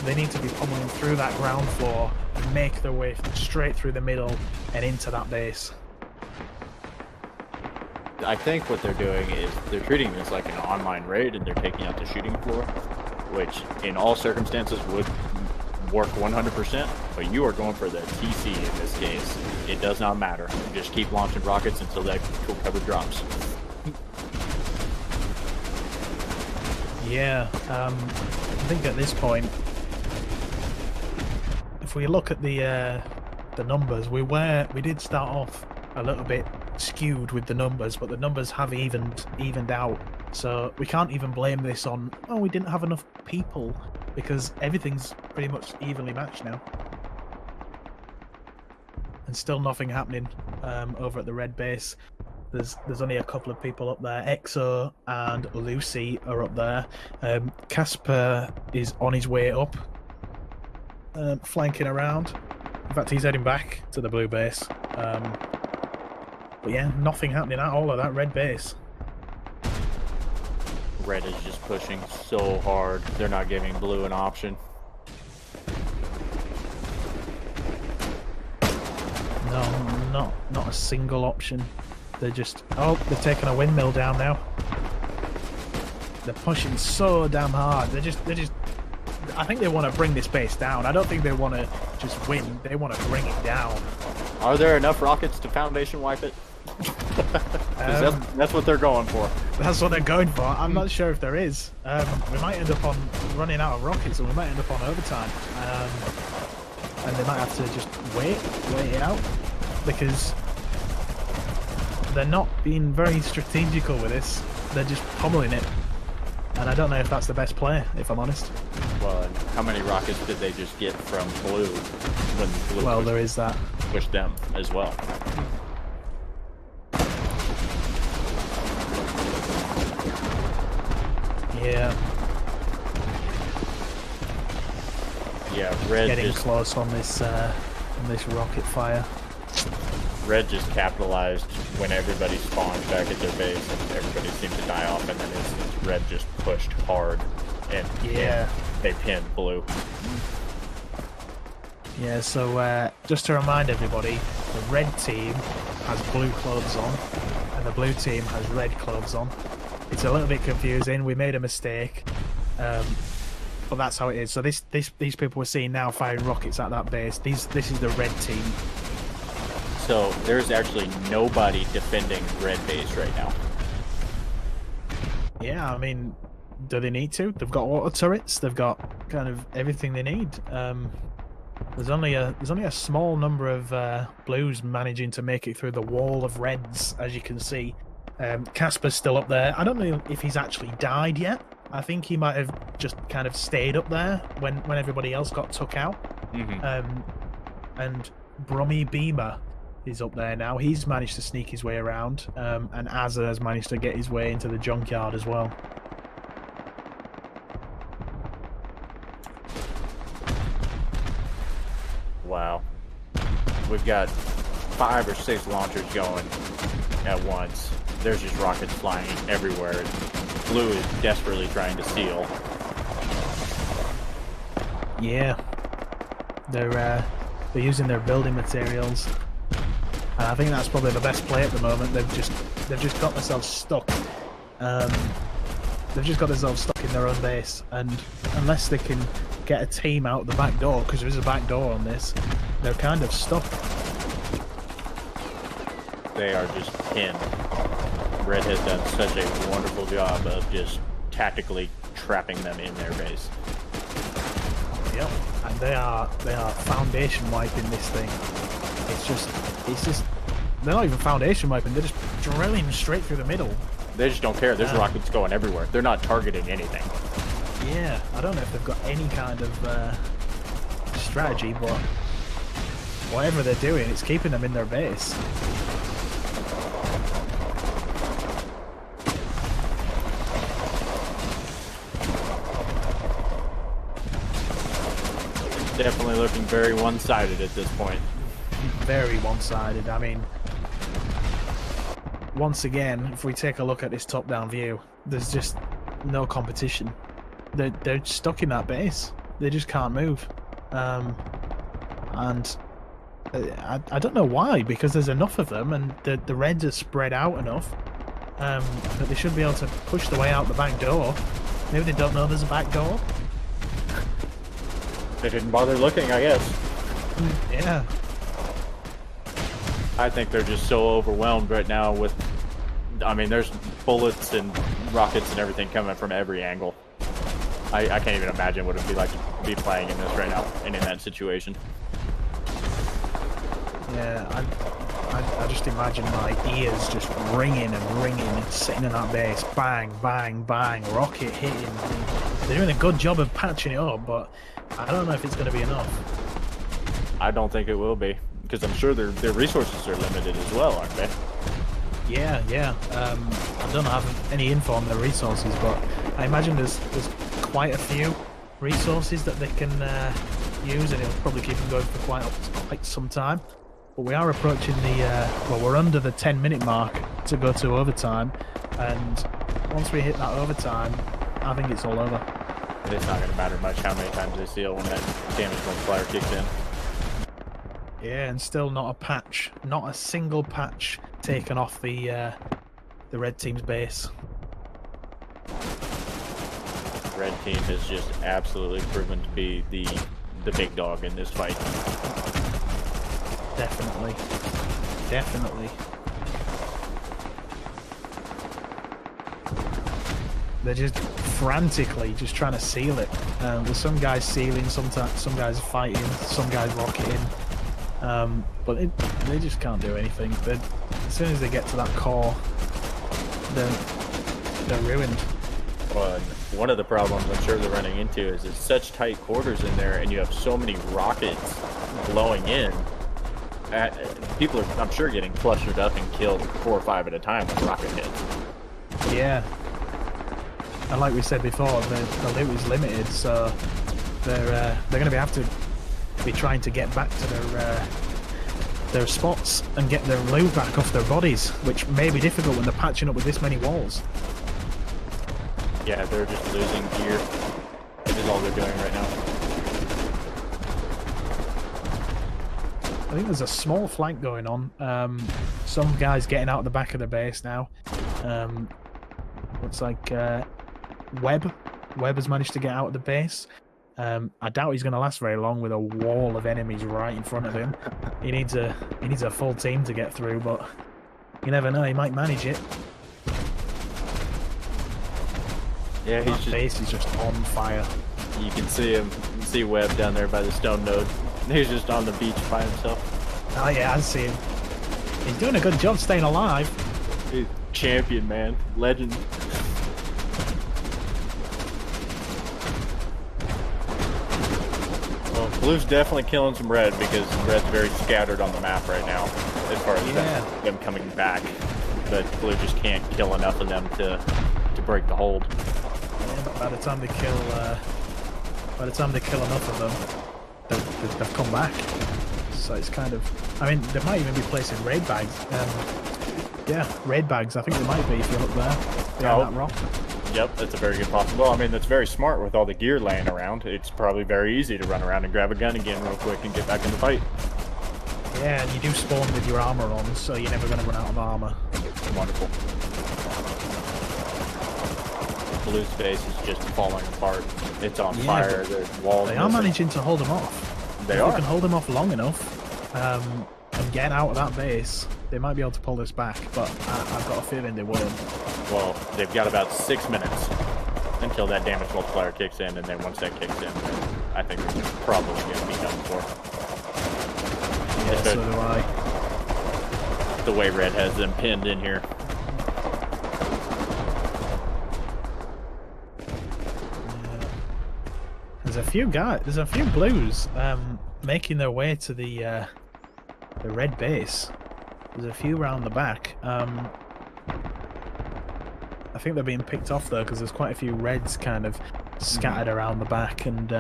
They need to be pummeling through that ground floor and make their way straight through the middle and into that base. I think what they're doing is they're treating this like an online raid, and they're taking out the shooting floor, which in all circumstances would work 100%, but you are going for the TC in this case. It does not matter. Just keep launching rockets until that tool cover drops. Yeah, I think at this point, if we look at the numbers, we did start off a little bit skewed with the numbers, but the numbers have evened out. So we can't even blame this on, oh, we didn't have enough people, because everything's pretty much evenly matched now. And still nothing happening over at the red base. There's only a couple of people up there. Exo and Lucy are up there. Casper is on his way up, flanking around. In fact, he's heading back to the blue base. But yeah, nothing happening at all at that red base. Red is just pushing so hard. They're not giving blue an option. No, not a single option. They're just... Oh, they're taking a windmill down now. They're pushing so damn hard. They're just... I think they want to bring this base down. I don't think they want to just win. They want to bring it down. Are there enough rockets to foundation wipe it? That's what they're going for. That's what they're going for. I'm not sure if there is. We might end up on running out of rockets, and we might end up on overtime. And they might have to just wait it out, because they're not being very strategical with this. They're just pummeling it. And I don't know if that's the best play, if I'm honest. Well, and how many rockets did they just get from blue when blue there is that. Pushed them as well? Yeah. Yeah, red getting just close on this rocket fire. Red just capitalized when everybody spawned back at their base, and everybody seemed to die off in an instant. Red just pushed hard, and yeah, they pinned blue. Yeah, so just to remind everybody, the red team has blue clothes on, and the blue team has red clothes on. It's a little bit confusing. We made a mistake. But that's how it is. So these people we're seeing now firing rockets at that base. This is the red team. So there's actually nobody defending red base right now. Yeah, I mean, do they need to? They've got auto turrets. They've got kind of everything they need. There's only a small number of blues managing to make it through the wall of reds, as you can see. Casper's still up there. I don't know if he's actually died yet. I think he might have just kind of stayed up there when everybody else got took out. And Brummy Beamer is up there now. He's managed to sneak his way around, and Azza has managed to get his way into the junkyard as well. Wow. We've got 5 or 6 launchers going at once. There's just rockets flying everywhere. Blue is desperately trying to steal. Yeah. They're using their building materials. And I think that's probably the best play at the moment. They've just got themselves stuck. They've just got themselves stuck in their own base, and unless they can get a team out the back door, because there is a back door on this, they're kind of stuck. They are just pinned. Red has done such a wonderful job of just tactically trapping them in their base. Yep, and they are foundation wiping this thing. It's just they're not even foundation wiping. They're just drilling straight through the middle. They just don't care. There's rockets going everywhere. They're not targeting anything. Yeah, I don't know if they've got any kind of strategy, but whatever they're doing, it's keeping them in their base. Definitely looking very one-sided at this point. Very one-sided. I mean, once again, if we take a look at this top-down view, there's just no competition. They're stuck in that base. They just can't move. And I don't know why, because there's enough of them, and the reds are spread out enough that they should be able to push their way out the back door. Maybe they don't know there's a back door. They didn't bother looking, I guess. Yeah. I think they're just so overwhelmed right now with... I mean, there's bullets and rockets and everything coming from every angle. I can't even imagine what it would be like to be playing in this right now and in that situation. Yeah, I just imagine my ears just ringing and sitting in that base. Bang, bang, bang, rocket hitting. They're doing a good job of patching it up, but I don't know if it's going to be enough. I don't think it will be, because I'm sure their resources are limited as well, aren't they? Yeah. I don't have any info on their resources, but I imagine there's quite a few resources that they can use, and it'll probably keep them going for quite some time. But we are approaching we're under the 10-minute mark to go to overtime, and once we hit that overtime, I think it's all over. It's not going to matter much how many times they steal when that damage multiplier kicks in. Yeah, and still not a patch, not a single patch taken off the red team's base. Red team has just absolutely proven to be the big dog in this fight. Definitely. They're just frantically just trying to seal it. There's some guys sealing, some guys fighting, some guys rocketing. But they just can't do anything. As soon as they get to that core, they're ruined. Well, one of the problems I'm sure they're running into is it's such tight quarters in there, and you have so many rockets blowing in. People are, I'm sure, getting clustered up and killed 4 or 5 at a time when rocket hits. Yeah. And like we said before, the loot is limited, so they're going to have to be trying to get back to their spots and get their loot back off their bodies, which may be difficult when they're patching up with this many walls. Yeah, they're just losing gear. This is all they're doing right now. I think there's a small flank going on. Some guys getting out of the back of the base now. Looks like Webb Webb has managed to get out of the base. I doubt he's going to last very long with a wall of enemies right in front of him. He needs a full team to get through, but you never know. He might manage it. Yeah, his base is just on fire. You can see him. You can see Webb down there by the stone node. He's just on the beach by himself. Oh yeah, I see him. He's doing a good job staying alive. He's champion, man. Legend. Well, blue's definitely killing some red because red's very scattered on the map right now as far as them coming back. But blue just can't kill enough of them to break the hold. Yeah, but by the time they kill enough of them, they've come back. So it's kind of, I mean, they might even be placing raid bags. Yeah, raid bags. I think they might be if you look there behind that rock. Yep, that's a very good possible. I mean, that's very smart with all the gear laying around. It's probably very easy to run around and grab a gun again real quick and get back in the fight. Yeah, and you do spawn with your armor on, so you're never going to run out of armor. Wonderful. Blue's base is just falling apart. It's on fire. There's walls. They are managing to hold them off. They can hold them off long enough and get out of that base. They might be able to pull this back, but I've got a feeling they won't. Well, they've got about 6 minutes until that damage multiplier kicks in, and then once that kicks in, I think they're probably going to be done for. Yeah, so do I. The way red has them pinned in here. There's a few blues making their way to the red base. There's a few around the back. I think they're being picked off though because there's quite a few reds kind of scattered around the back and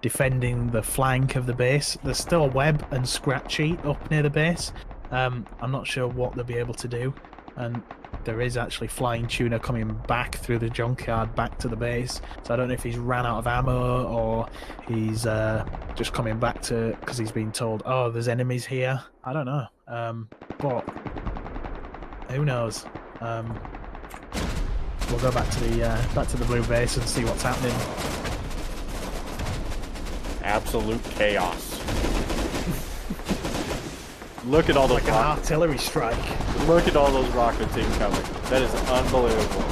defending the flank of the base. There's still Webb and Scratchy up near the base. I'm not sure what they'll be able to do, and there is actually Flying Tuna coming back through the junkyard back to the base. So I don't know if he's ran out of ammo or he's just coming back to because he's been told, oh, there's enemies here. I don't know, but who knows? We'll go back to the blue base and see what's happening. Absolute chaos. Look at all those like an artillery strike. Look at all those rockets incoming. That is unbelievable.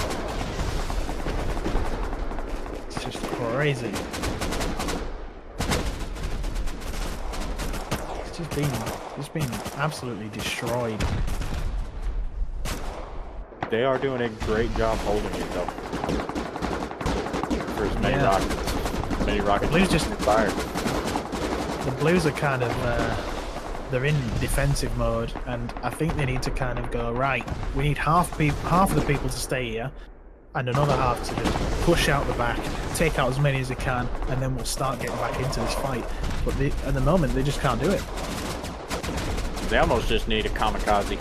It's just crazy. It's just been absolutely destroyed. They are doing a great job holding it though. For as many rockets. Blues just fired. The blues are kind of they're in defensive mode, and I think they need to kind of go, right, we need half of the people to stay here and another half to just push out the back, take out as many as they can, and then we'll start getting back into this fight. But at the moment they just can't do it. They almost just need a kamikaze.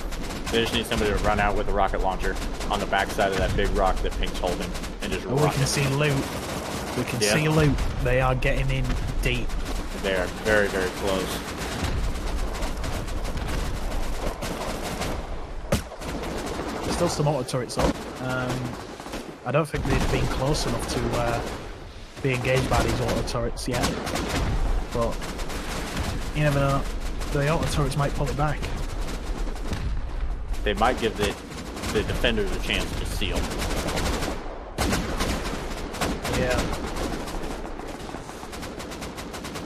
They just need somebody to run out with a rocket launcher on the backside of that big rock that Pink's holding and just we can see loot. We can see loot. They are getting in deep. They are very, very close. There's still some auto turrets up. I don't think they've been close enough to be engaged by these auto turrets yet. But you never know. The auto turrets might pull it back. They might give the defenders a chance to seal. Yeah.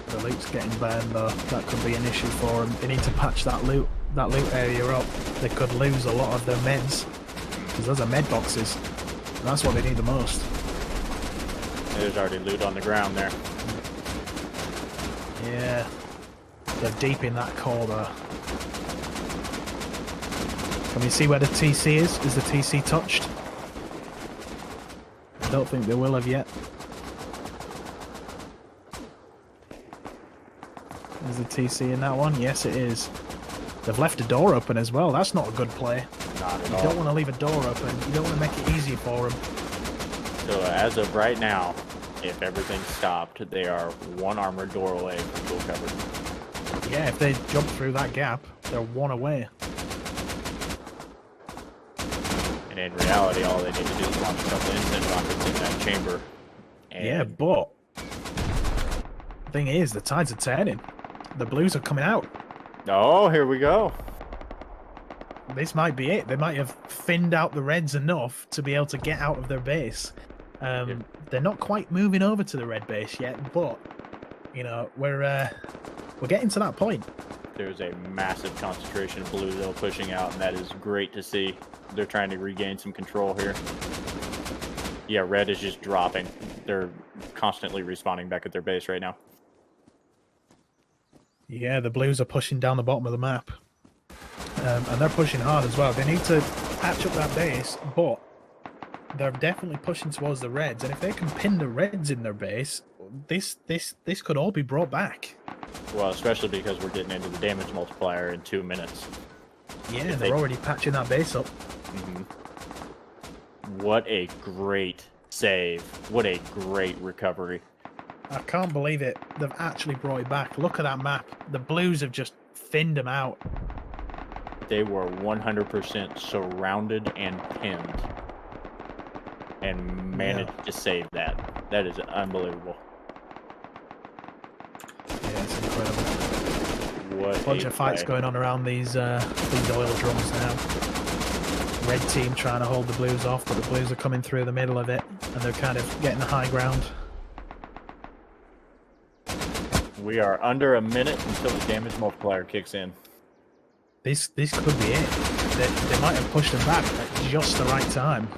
The loot's getting burned though. That could be an issue for them. They need to patch that loot area up. They could lose a lot of their meds because those are med boxes. And that's what they need the most. There's already loot on the ground there. Yeah. They're deep in that core though. Can we see where the TC is? Is the TC touched? I don't think they will have yet. Is the TC in that one? Yes, it is. They've left a door open as well. That's not a good play. Not at all. You don't want to leave a door open. You don't want to make it easy for them. So as of right now, if everything's stopped, they are one armored door away from full cover. Yeah, if they jump through that gap, they're one away. And in reality, all they need to do is launch a couple instant rockets in that chamber. And yeah, but the thing is, the tides are turning. The blues are coming out. oh, here we go. This might be it. They might have thinned out the reds enough to be able to get out of their base. They're not quite moving over to the red base yet, but you know we're getting to that point. There's a massive concentration of blue though pushing out, and that is great to see. They're trying to regain some control here. Yeah, red is just dropping. They're constantly respawning back at their base right now. Yeah, the blues are pushing down the bottom of the map. And they're pushing hard as well. They need to patch up that base, but they're definitely pushing towards the reds. And if they can pin the reds in their base, this could all be brought back. Well, especially because we're getting into the damage multiplier in 2 minutes. Yeah, they're already patching that base up. What a great save. What a great recovery. I can't believe it. They've actually brought it back. Look at that map. The blues have just thinned them out. They were 100% surrounded and pinned. And managed to save that. That is unbelievable. Yeah, it's incredible. What a bunch of fights going on around these oil drums now. Red team trying to hold the blues off, but the blues are coming through the middle of it, and they're kind of getting the high ground. We are under a minute until the damage multiplier kicks in. This could be it. They might have pushed them back at just the right time.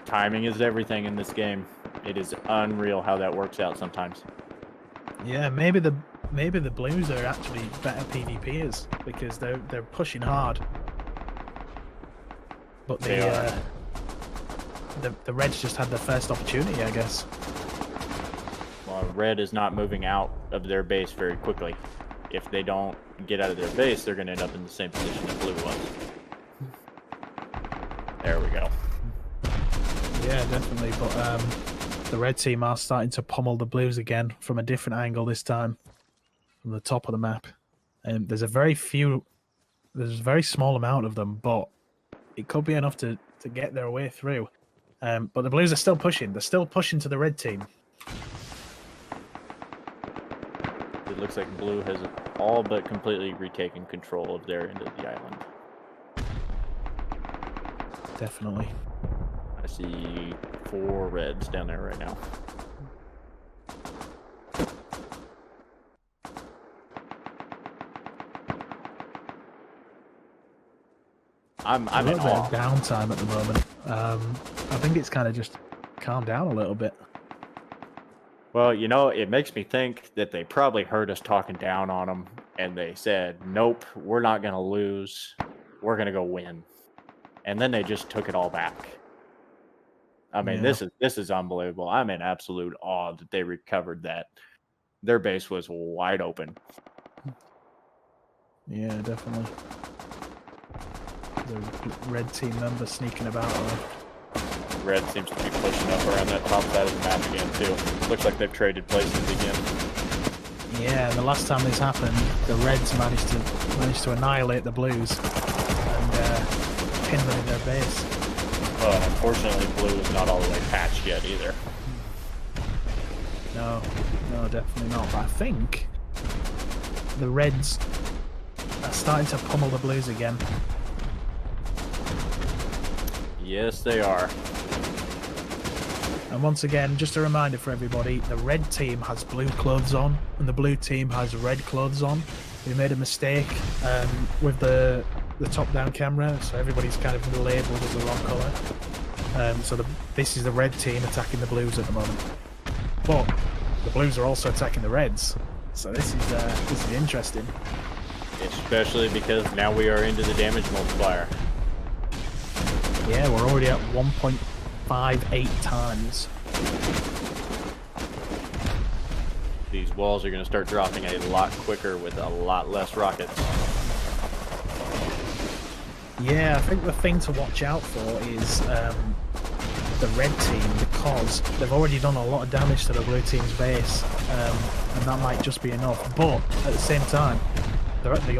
Timing is everything in this game. It is unreal how that works out sometimes. Yeah, maybe the blues are actually better PvPers because they're pushing hard. But the Reds just had their first opportunity, I guess. Well, Red is not moving out of their base very quickly. If they don't get out of their base, they're going to end up in the same position that Blue was. There we go. Yeah, definitely. But the Red team are starting to pummel the Blues again from a different angle this time, from the top of the map. And there's a very small amount of them, but it could be enough to get their way through. But the Blues are still pushing. They're still pushing to the Red team. It looks like Blue has all but completely retaken control of their end of the island. Definitely. I see 4 Reds down there right now. I'm in awe. Downtime at the moment. I think it's kind of just calmed down a little bit. Well, you know, it makes me think that they probably heard us talking down on them, and they said, nope, we're not going to lose. We're going to go win. And then they just took it all back. I mean, Yeah. this is unbelievable. I'm in absolute awe that they recovered that. Their base was wide open. Yeah, definitely. The Red team member sneaking about. Red seems to be pushing up around that top side of the map again, too. Looks like they've traded places again. Yeah, the last time this happened, the Reds managed to annihilate the Blues and pin them in their base. Unfortunately, Blue is not all the way patched yet either. No, definitely not. But I think the Reds are starting to pummel the Blues again. Yes, they are. And once again, just a reminder for everybody, the Red team has blue clothes on and the Blue team has red clothes on. We made a mistake with the top-down camera, so everybody's kind of labelled as the wrong colour. This is the Red team attacking the Blues at the moment. But the Blues are also attacking the Reds, so this is interesting. Especially because now we are into the damage multiplier. Yeah, we're already at 1.58 times. These walls are going to start dropping a lot quicker with a lot less rockets. Yeah, I think the thing to watch out for is the Red team, because they've already done a lot of damage to the Blue team's base, and that might just be enough. But at the same time, they're at the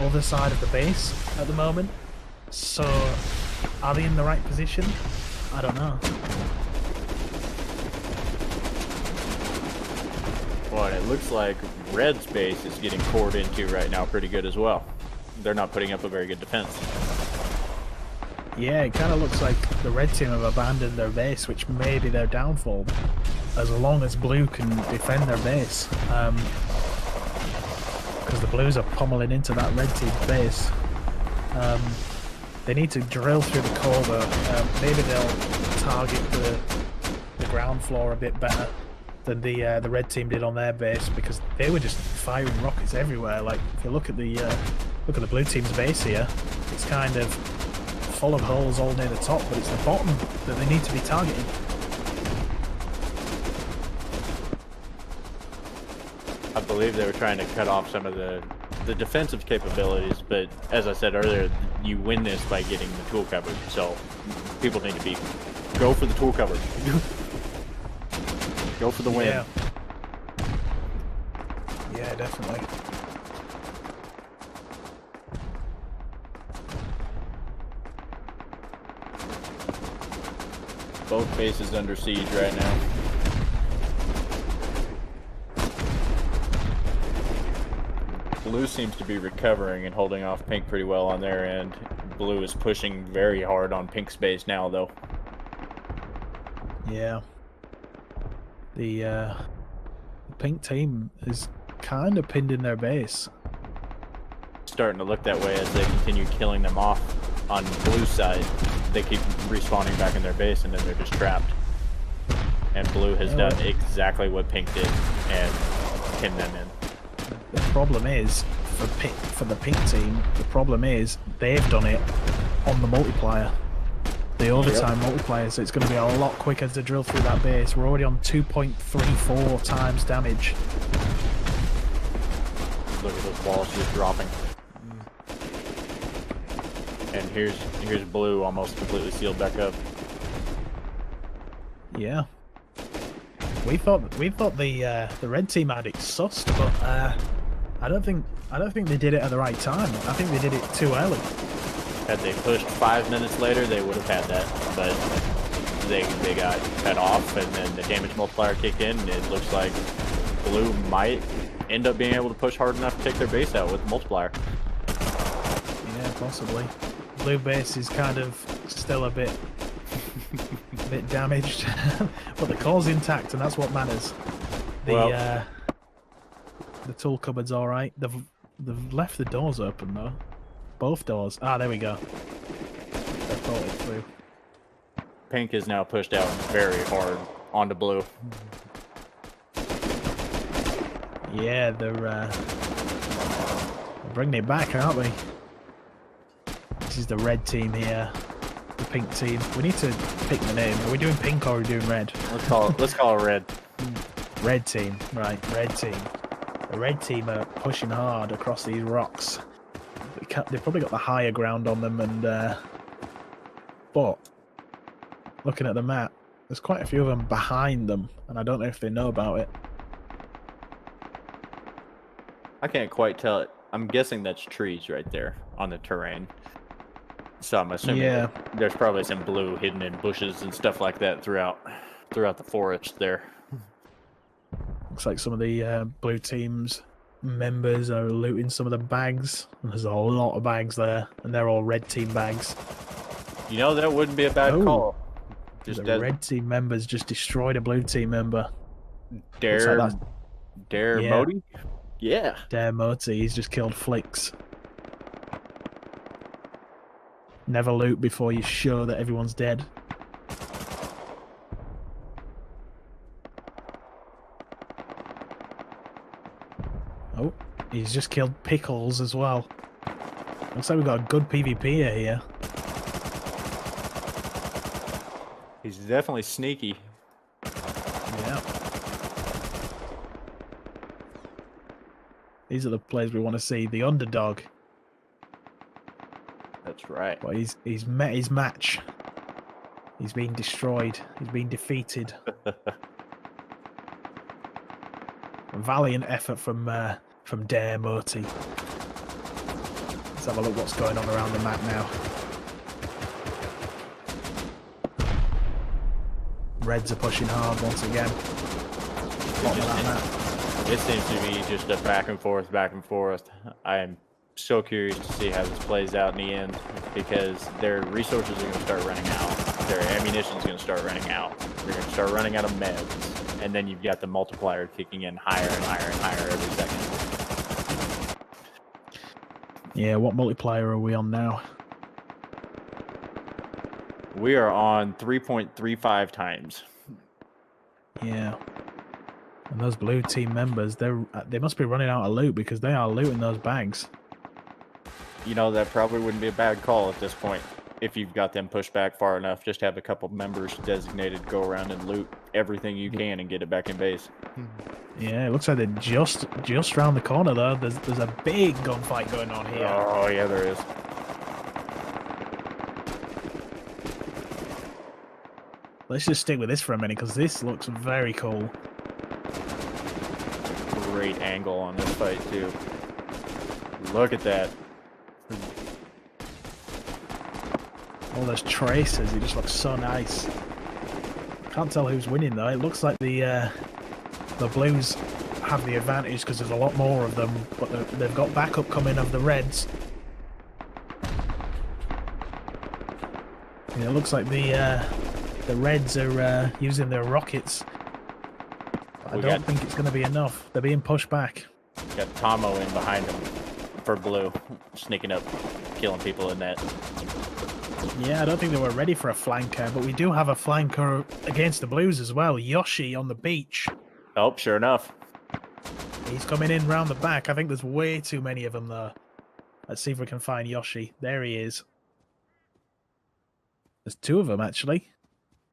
other side of the base at the moment, so Are they in the right position? I don't know. Well, and it looks like Red's base is getting poured into right now pretty good as well. They're not putting up a very good defense. Yeah, it kind of looks like the red team have abandoned their base, which may be their downfall, as long as blue can defend their base. Because the blues are pummeling into that red team's base. They need to drill through the core though. Maybe they'll target the ground floor a bit better than the red team did on their base, because they were just firing rockets everywhere. Like, if you look at the blue team's base here, it's kind of full of holes all near the top, but it's the bottom that they need to be targeting. I believe they were trying to cut off some of the defensive capabilities, but as I said earlier, you win this by getting the tool coverage. So people need to go for the tool coverage. Go for the win. Yeah. Yeah, definitely. Both bases under siege right now. Blue seems to be recovering and holding off pink pretty well on their end. Blue is pushing very hard on pink's base now, though. Yeah. The pink team is kind of pinned in their base. Starting to look that way as they continue killing them off on blue side. They keep respawning back in their base, and then they're just trapped. And blue has done exactly what pink did and pinned them in. The problem is, for the pink team, the problem is they've done it on the multiplier. The overtime multiplier, so it's going to be a lot quicker to drill through that base. We're already on 2.34 times damage. Look at those walls just dropping. And here's blue almost completely sealed back up. Yeah. We thought the red team had it sussed, but I don't think they did it at the right time. I think they did it too early. Had they pushed 5 minutes later, they would have had that, but they got cut off, and then the damage multiplier kicked in, and it looks like blue might end up being able to push hard enough to take their base out with the multiplier. Yeah, possibly. Blue base is kind of still a bit damaged, but the core's intact, and that's what matters. The tool cupboard's all right. They've left the doors open though. Both doors. Ah, there we go. They thought it through. Pink is now pushed out very hard onto blue. Yeah, they're bringing it back, aren't we? This is the red team here. The pink team. We need to pick the name. Are we doing pink or are we doing red? Let's call it red. Red team, right? Red team. The red team are pushing hard across these rocks. They've probably got the higher ground on them, and but looking at the map, there's quite a few of them behind them, and I don't know if they know about it. I can't quite tell it. I'm guessing that's trees right there on the terrain. So I'm assuming there's probably some blue hidden in bushes and stuff like that throughout the forest there. Looks like some of the blue team's members are looting some of the bags. There's a lot of bags there, and they're all red team bags. You know, that wouldn't be a bad call. Just the red team members just destroyed a blue team member. Dare Modi? Yeah. Dare Moti, he's just killed Flicks. Never loot before you show that everyone's dead. Oh, he's just killed Pickles as well. Looks like we've got a good PvP here. He's definitely sneaky. Yeah. These are the players we want to see. The underdog. That's right. But he's met his match. He's been destroyed. He's been defeated. A valiant effort from Dare Moti. Let's have a look what's going on around the map now. Reds are pushing hard once again. It seems to be just a back and forth, back and forth. I am so curious to see how this plays out in the end, because their resources are going to start running out. Their ammunition is going to start running out. They're going to start running out of meds. And then you've got the multiplier kicking in higher and higher and higher every second. Yeah, what multiplier are we on now? We are on 3.35 times. Yeah. And those blue team members, they must be running out of loot, because they are looting those bags. You know, that probably wouldn't be a bad call at this point. If you've got them pushed back far enough, just have a couple members designated go around and loot everything you can and get it back in base. Yeah, it looks like they're just round the corner though. There's a big gunfight going on here. Oh yeah, there is. Let's just stick with this for a minute, because this looks very cool. Great angle on this fight too. Look at that. All those traces, it just looks so nice. Can't tell who's winning though. It looks like the Blues have the advantage because there's a lot more of them, but they've got backup coming of the Reds. And it looks like the Reds are using their rockets. I don't think it's going to be enough. They're being pushed back. Got Tomo in behind them for Blue, sneaking up, killing people in that. Yeah, I don't think they were ready for a flanker, but we do have a flanker against the Blues as well. Yoshi on the beach. Oh, sure enough. He's coming in round the back. I think there's way too many of them though. Let's see if we can find Yoshi. There he is. There's two of them actually.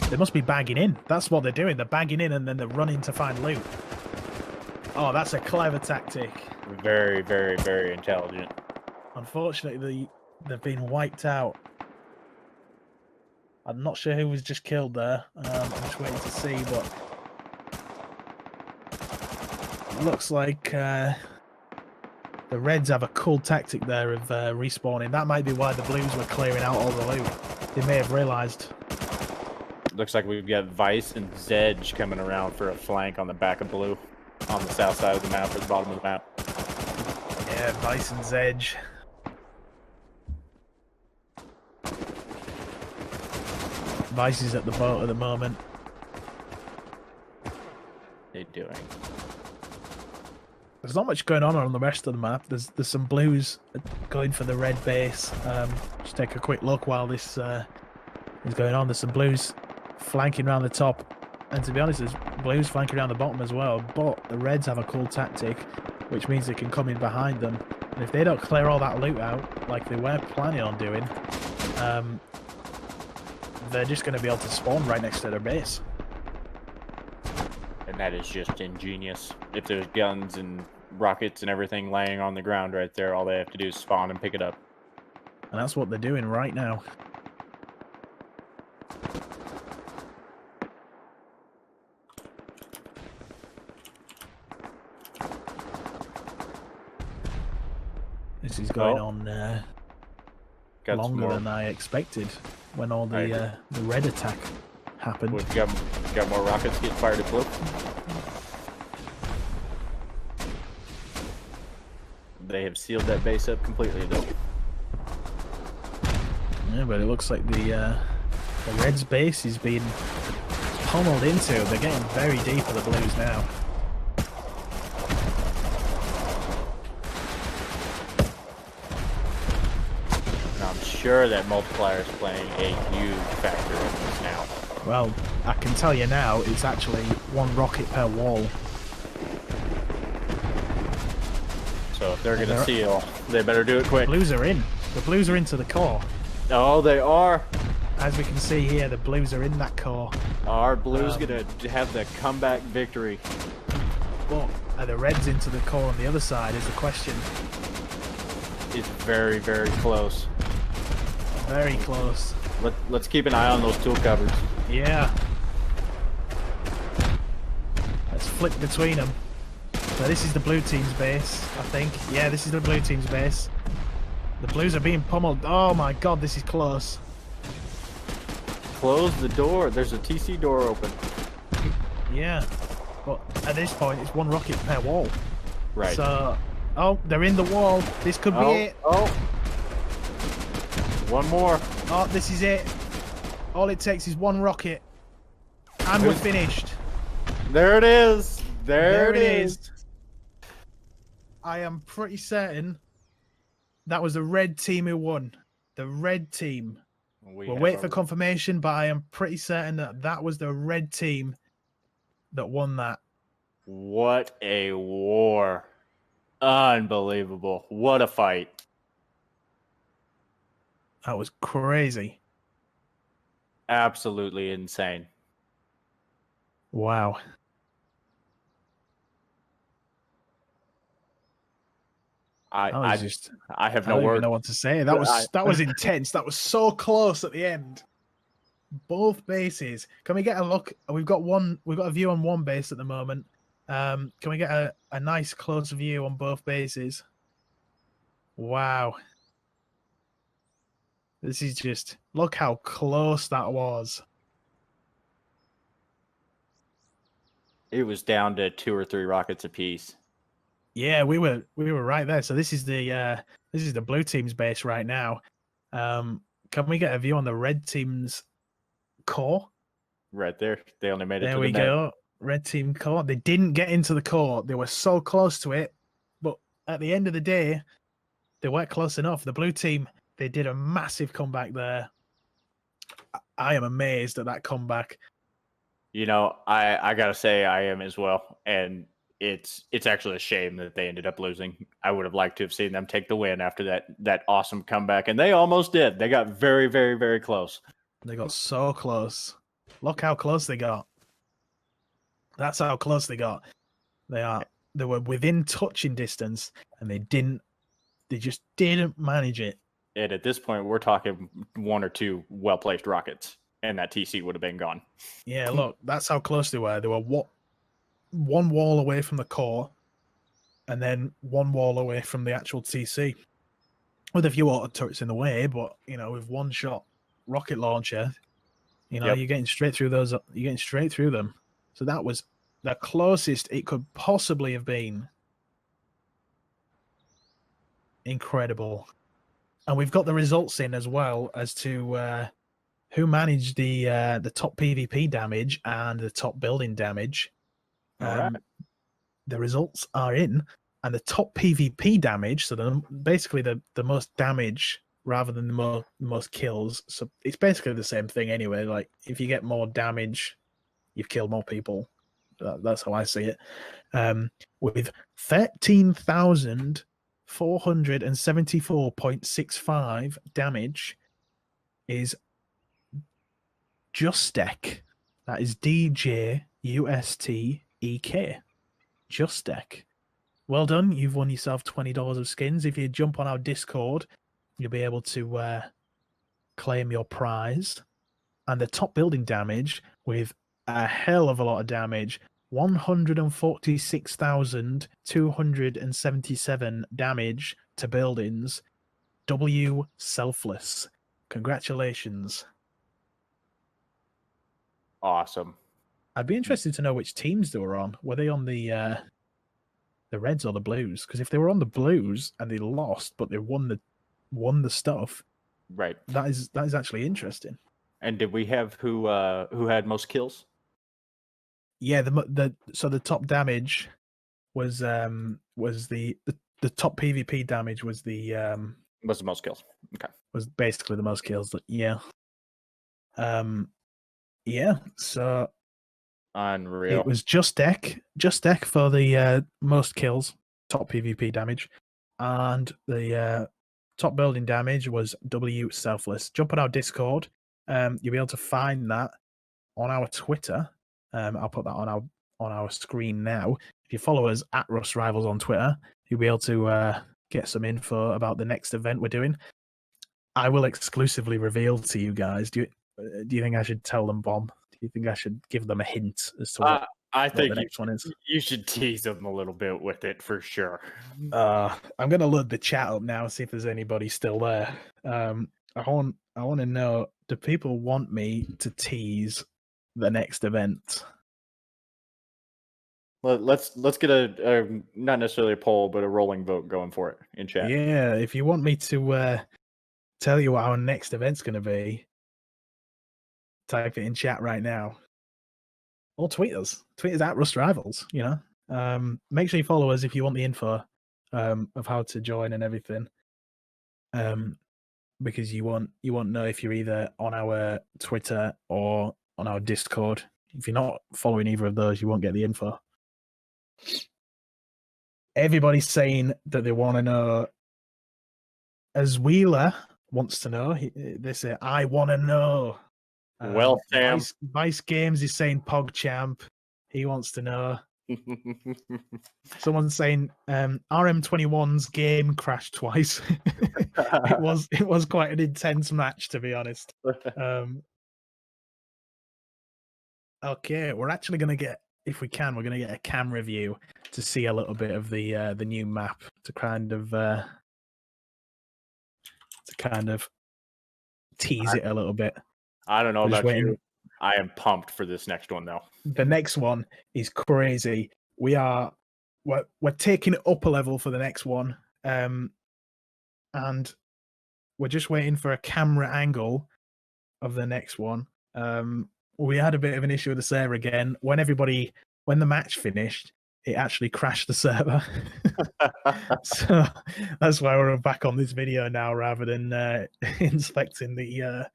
They must be bagging in. That's what they're doing. They're bagging in and then they're running to find loot. Oh, that's a clever tactic. Very, very, very intelligent. Unfortunately, they've been wiped out. I'm not sure who was just killed there. I'm just waiting to see, but it looks like the Reds have a cool tactic there of respawning. That might be why the Blues were clearing out all the loot. They may have realised. Looks like we've got Vice and Zedge coming around for a flank on the back of Blue, on the south side of the map, or the bottom of the map. Yeah, Vice and Zedge. Vice is at the boat at the moment. What they doing? There's not much going on the rest of the map. There's some Blues going for the red base. Just take a quick look while this is going on. There's some Blues flanking around the top, and to be honest, there's Blues flanking around the bottom as well. But the Reds have a cool tactic, which means they can come in behind them. And if they don't clear all that loot out, like they were planning on doing, they're just going to be able to spawn right next to their base. And that is just ingenious. If there's guns and rockets and everything laying on the ground right there, all they have to do is spawn and pick it up. And that's what they're doing right now. This is going on longer than I expected when all the red attack happened. We've got more rockets getting fired at Blue. They have sealed that base up completely though. Yeah, but it looks like the Reds base is being pummeled into. They're getting very deep for the Blues now. Sure that multiplier is playing a huge factor in this now. Well, I can tell you now, it's actually one rocket per wall. So if they're going to seal, they better do it quick. The Blues are in. The Blues are into the core. Oh, they are. As we can see here, the Blues are in that core. Are Blues going to have the comeback victory? But are the Reds into the core on the other side is the question. It's very, very close. Very close. Let's keep an eye on those tool cupboards. Yeah. Let's flip between them. So this is the blue team's base, I think. Yeah, this is the blue team's base. The Blues are being pummeled. Oh my god, this is close. close the door. There's a TC door open. Yeah, but at this point, it's one rocket per wall. Right. So, oh, they're in the wall. This could be it. Oh. One more. Oh, this is it. All it takes is one rocket. And we're finished. There it is. There it is. I am pretty certain that was the red team who won. The red team. We'll wait for confirmation, but I am pretty certain that that was the red team that won that. What a war. Unbelievable. What a fight. That was crazy. Absolutely insane. Wow. I have no words. I don't even know what to say. That was intense. That was so close at the end. Both bases. Can we get a look? We've got a view on one base at the moment. Can we get a nice close view on both bases? Wow. This is just, look how close that was. It was down to 2 or 3 rockets apiece. Yeah, we were right there. So this is the blue team's base right now. Can we get a view on the red team's core? Right there. They only made it there to the net. There we go. Red team core. They didn't get into the core. They were so close to it, but at the end of the day, they weren't close enough. The blue team, they did a massive comeback there. I am amazed at that comeback. You know, I gotta say I am as well, and it's actually a shame that they ended up losing. I would have liked to have seen them take the win after that awesome comeback, and they almost did. They got very, very, very close. They got so close. Look how close they got. That's how close they got. They were within touching distance, and they just didn't manage it. And at this point, we're talking 1 or 2 well-placed rockets, and that TC would have been gone. Yeah, look, that's how close they were. They were one wall away from the core, and then 1 wall away from the actual TC. With a few auto turrets in the way, but with 1-shot rocket launcher, you're getting straight through those. You're getting straight through them. So that was the closest it could possibly have been. Incredible. And we've got the results in as well as to who managed the top PvP damage and the top building damage. Right. The results are in, and the top PvP damage, so basically the most damage rather than the most kills. So it's basically the same thing anyway. Like if you get more damage, you've killed more people. That's how I see it. With 13,474.65 damage is Justek. That is DJUSTEK. Justek. Well done. You've won yourself $20 of skins. If you jump on our Discord, you'll be able to claim your prize. And the top building damage with a hell of a lot of damage, 146,277 damage to buildings. W Selfless. Congratulations. Awesome. I'd be interested to know which teams they were on. Were they on the Reds or the Blues? Because if they were on the Blues and they lost, but they won the stuff, right? That is actually interesting. And did we have who had most kills? Yeah, so the top damage was the top PvP damage was the most kills. Okay. Was basically the most kills. Yeah. Yeah. So unreal. It was Justek for the most kills, top PvP damage, and the top building damage was W Selfless. Jump on our Discord. You'll be able to find that on our Twitter. I'll put that on our screen now. If you follow us at Rust Rivals on Twitter, you'll be able to get some info about the next event we're doing. I will exclusively reveal to you guys. Do you think I should tell them, Bob? Do you think I should give them a hint as to what the next one is? You should tease them a little bit with it for sure. I'm going to load the chat up now, see if there's anybody still there. I want to know, do people want me to tease the next event? Let's get a not necessarily a poll, but a rolling vote going for it in chat. Yeah, if you want me to tell you what our next event's going to be, type it in chat right now. Or tweet us. Tweet us at Rust Rivals, you know. Make sure you follow us if you want the info of how to join and everything. Because you won't know if you're either on our Twitter or on our Discord. If you're not following either of those, you won't get the info. Everybody's saying that they want to know. As Wheeler wants to know, they say, I want to know. Well, Sam. Vice Games is saying PogChamp. He wants to know. Someone's saying RM21's game crashed twice. it was quite an intense match, to be honest. Okay, we're actually going to get, if we can, we're going to get a cam review to see a little bit of the new map to kind of tease it a little bit. I don't know about you. I am pumped for this next one, though. The next one is crazy. We're taking it up a level for the next one, and we're just waiting for a camera angle of the next one. We had a bit of an issue with the server again. When the match finished, it actually crashed the server. So that's why we're back on this video now, rather than inspecting the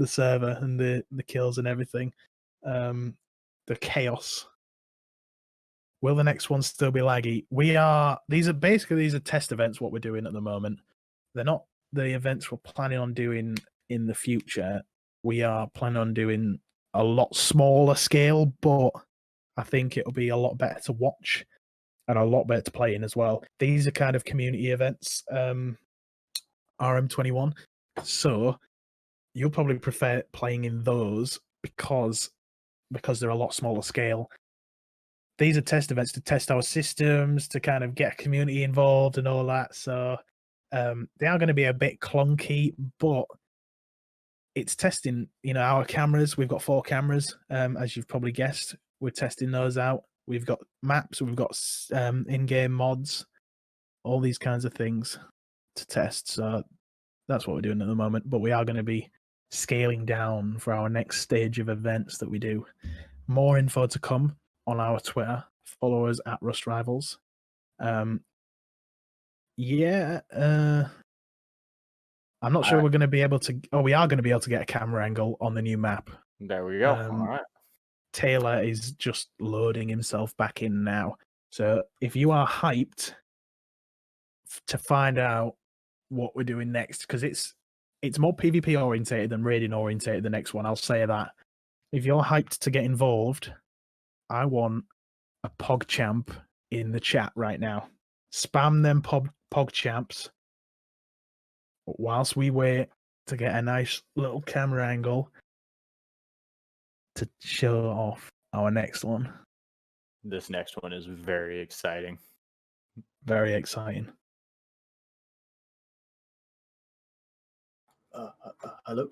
server and the kills and everything. The chaos. Will the next one still be laggy? These are test events, what we're doing at the moment. They're not the events we're planning on doing in the future. We are planning on doing a lot smaller scale, but I think it'll be a lot better to watch and a lot better to play in as well. These are kind of community events, RM21. So you'll probably prefer playing in those because they're a lot smaller scale. These are test events to test our systems, to kind of get community involved and all that. So they are going to be a bit clunky, but it's testing, our cameras. We've got 4 cameras, as you've probably guessed. We're testing those out. We've got maps, we've got in-game mods, all these kinds of things to test. So that's what we're doing at the moment. But we are going to be scaling down for our next stage of events that we do. More info to come on our Twitter. Follow us at Rust Rivals. I'm not sure we're going to be able to. Oh, we are going to be able to get a camera angle on the new map. There we go. All right. Taylor is just loading himself back in now. So if you are hyped to find out what we're doing next, because it's more PvP orientated than raiding orientated, the next one, I'll say that. If you're hyped to get involved, I want a PogChamp in the chat right now. Spam them PogChamps whilst we wait to get a nice little camera angle to show off our next one. This next one is very exciting. Very exciting. Hello.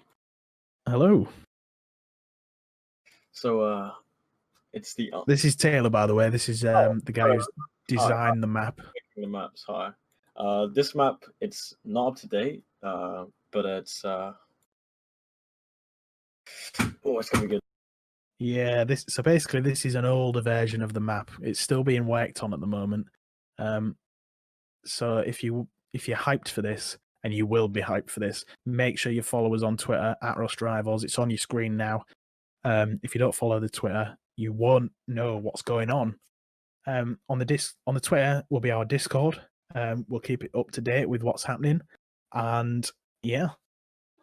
Hello. So it's the This is Taylor, by the way. This is the guy who's designed the map. The maps. Hi. This map, it's not up to date, but it's it's gonna be good. Yeah, so basically this is an older version of the map. It's still being worked on at the moment. So if you're hyped for this, and you will be hyped for this, make sure you follow us on Twitter at Rust Rivals. It's on your screen now. If you don't follow the Twitter, you won't know what's going on. On the Twitter will be our Discord. We'll keep it up to date with what's happening. And yeah,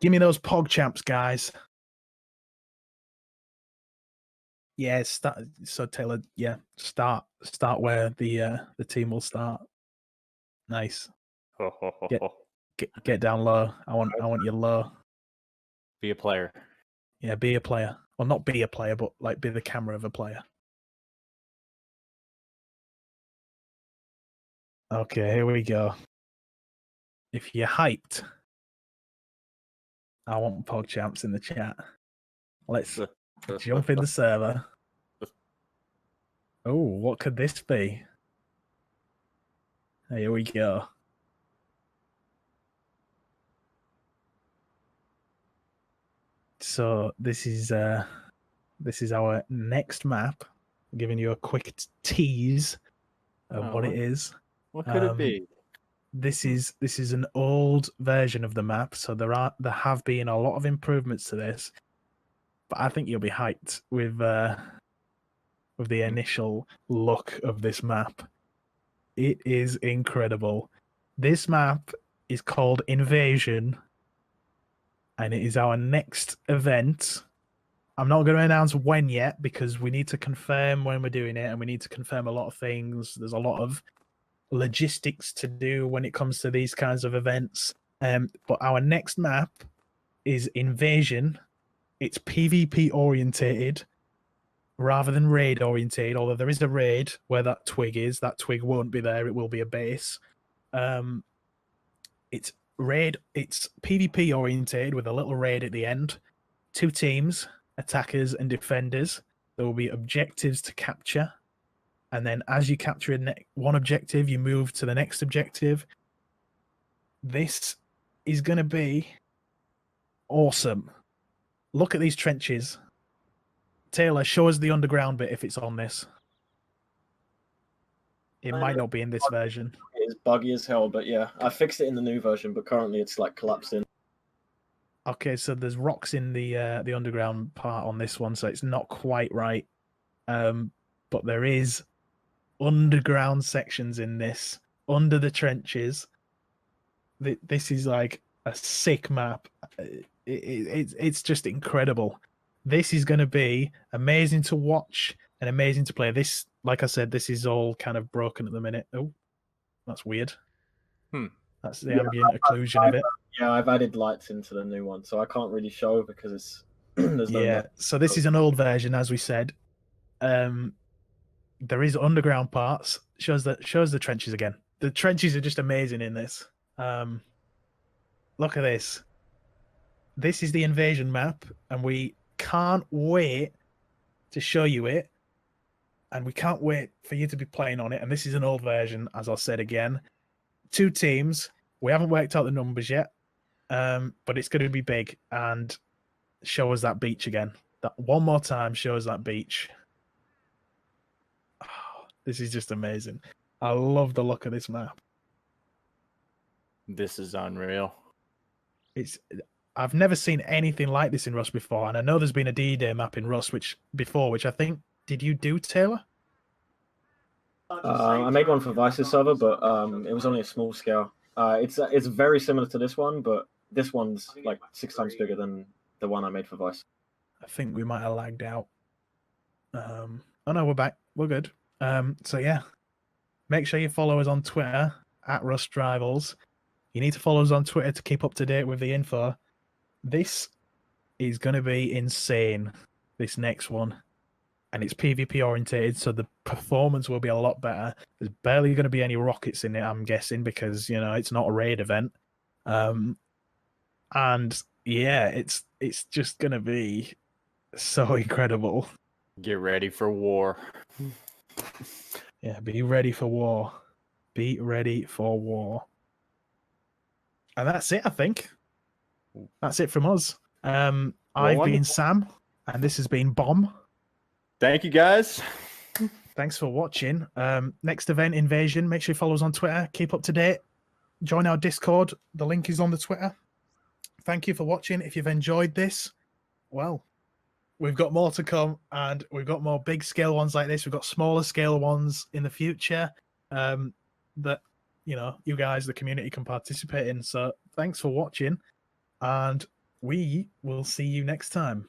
give me those PogChamps, guys. Yeah, so Taylor, yeah, start where the team will start. Nice. Get down low. I want you low. Be a player. Yeah, be a player. Well, not be a player, but like be the camera of a player. Okay, here we go. if you're hyped, I want PogChamps in the chat. Let's jump in the server. Oh, what could this be? Here we go. So this is our next map. I'm giving you a quick tease of what it is. What could it be? This is an old version of the map, so there have been a lot of improvements to this. But I think you'll be hyped with the initial look of this map. It is incredible. This map is called Invasion, and it is our next event. I'm not going to announce when yet because we need to confirm when we're doing it, and we need to confirm a lot of things. There's a lot of logistics to do when it comes to these kinds of events. But our next map is Invasion. It's PvP orientated rather than raid orientated, although there is a raid where that twig is. That twig won't be there. It will be a base. It's PvP orientated with a little raid at the end. 2 teams, attackers and defenders. There will be objectives to capture. And then as you capture one objective, you move to the next objective. This is going to be awesome. Look at these trenches. Taylor, show us the underground bit if it's on this. It might not be in this version. It's buggy as hell, but yeah, I fixed it in the new version, but currently it's like collapsing. Okay, so there's rocks in the underground part on this one, so it's not quite right. But there is underground sections in this, under the trenches. This is like a sick map. It's just incredible. This is going to be amazing to watch and amazing to play. This, like I said, this is all kind of broken at the minute. Oh, that's weird. That's the ambient occlusion of it. Yeah, I've added lights into the new one, so I can't really show because it's there's no light. So this is an old version, as we said. There is underground parts. Shows the trenches again. The trenches are just amazing in this. Look at this. This is the Invasion map, and we can't wait to show you it. And we can't wait for you to be playing on it. And this is an old version, as I said again. 2 teams. We haven't worked out the numbers yet, but it's going to be big. And show us that beach again. That one more time. Show us that beach. Oh, this is just amazing. I love the look of this map. This is unreal. I've never seen anything like this in Rust before, and I know there's been a D-Day map in Rust which I think, did you do, Taylor? I made one for Vice's server, but it was only a small scale. It's very similar to this one, but this one's like 6 times bigger than the one I made for Vice. I think we might have lagged out. Oh no, we're back. We're good. So yeah, make sure you follow us on Twitter @RustRivals. You need to follow us on Twitter to keep up to date with the info. This is going to be insane, this next one. And it's PvP orientated, so the performance will be a lot better. There's barely going to be any rockets in it, I'm guessing, because, you know, it's not a raid event. And yeah, it's just going to be so incredible. Get ready for war. Yeah, be ready for war. Be ready for war. And that's it, I think. That's it from us. I've been Sam, and this has been Bomb. Thank you, guys. Thanks for watching. Next event, Invasion. Make sure you follow us on Twitter. Keep up to date. Join our Discord. The link is on the Twitter. Thank you for watching. If you've enjoyed this, well, we've got more to come, and we've got more big scale ones like this. We've got smaller scale ones in the future that, you know, you guys, the community, can participate in. So thanks for watching, and we will see you next time.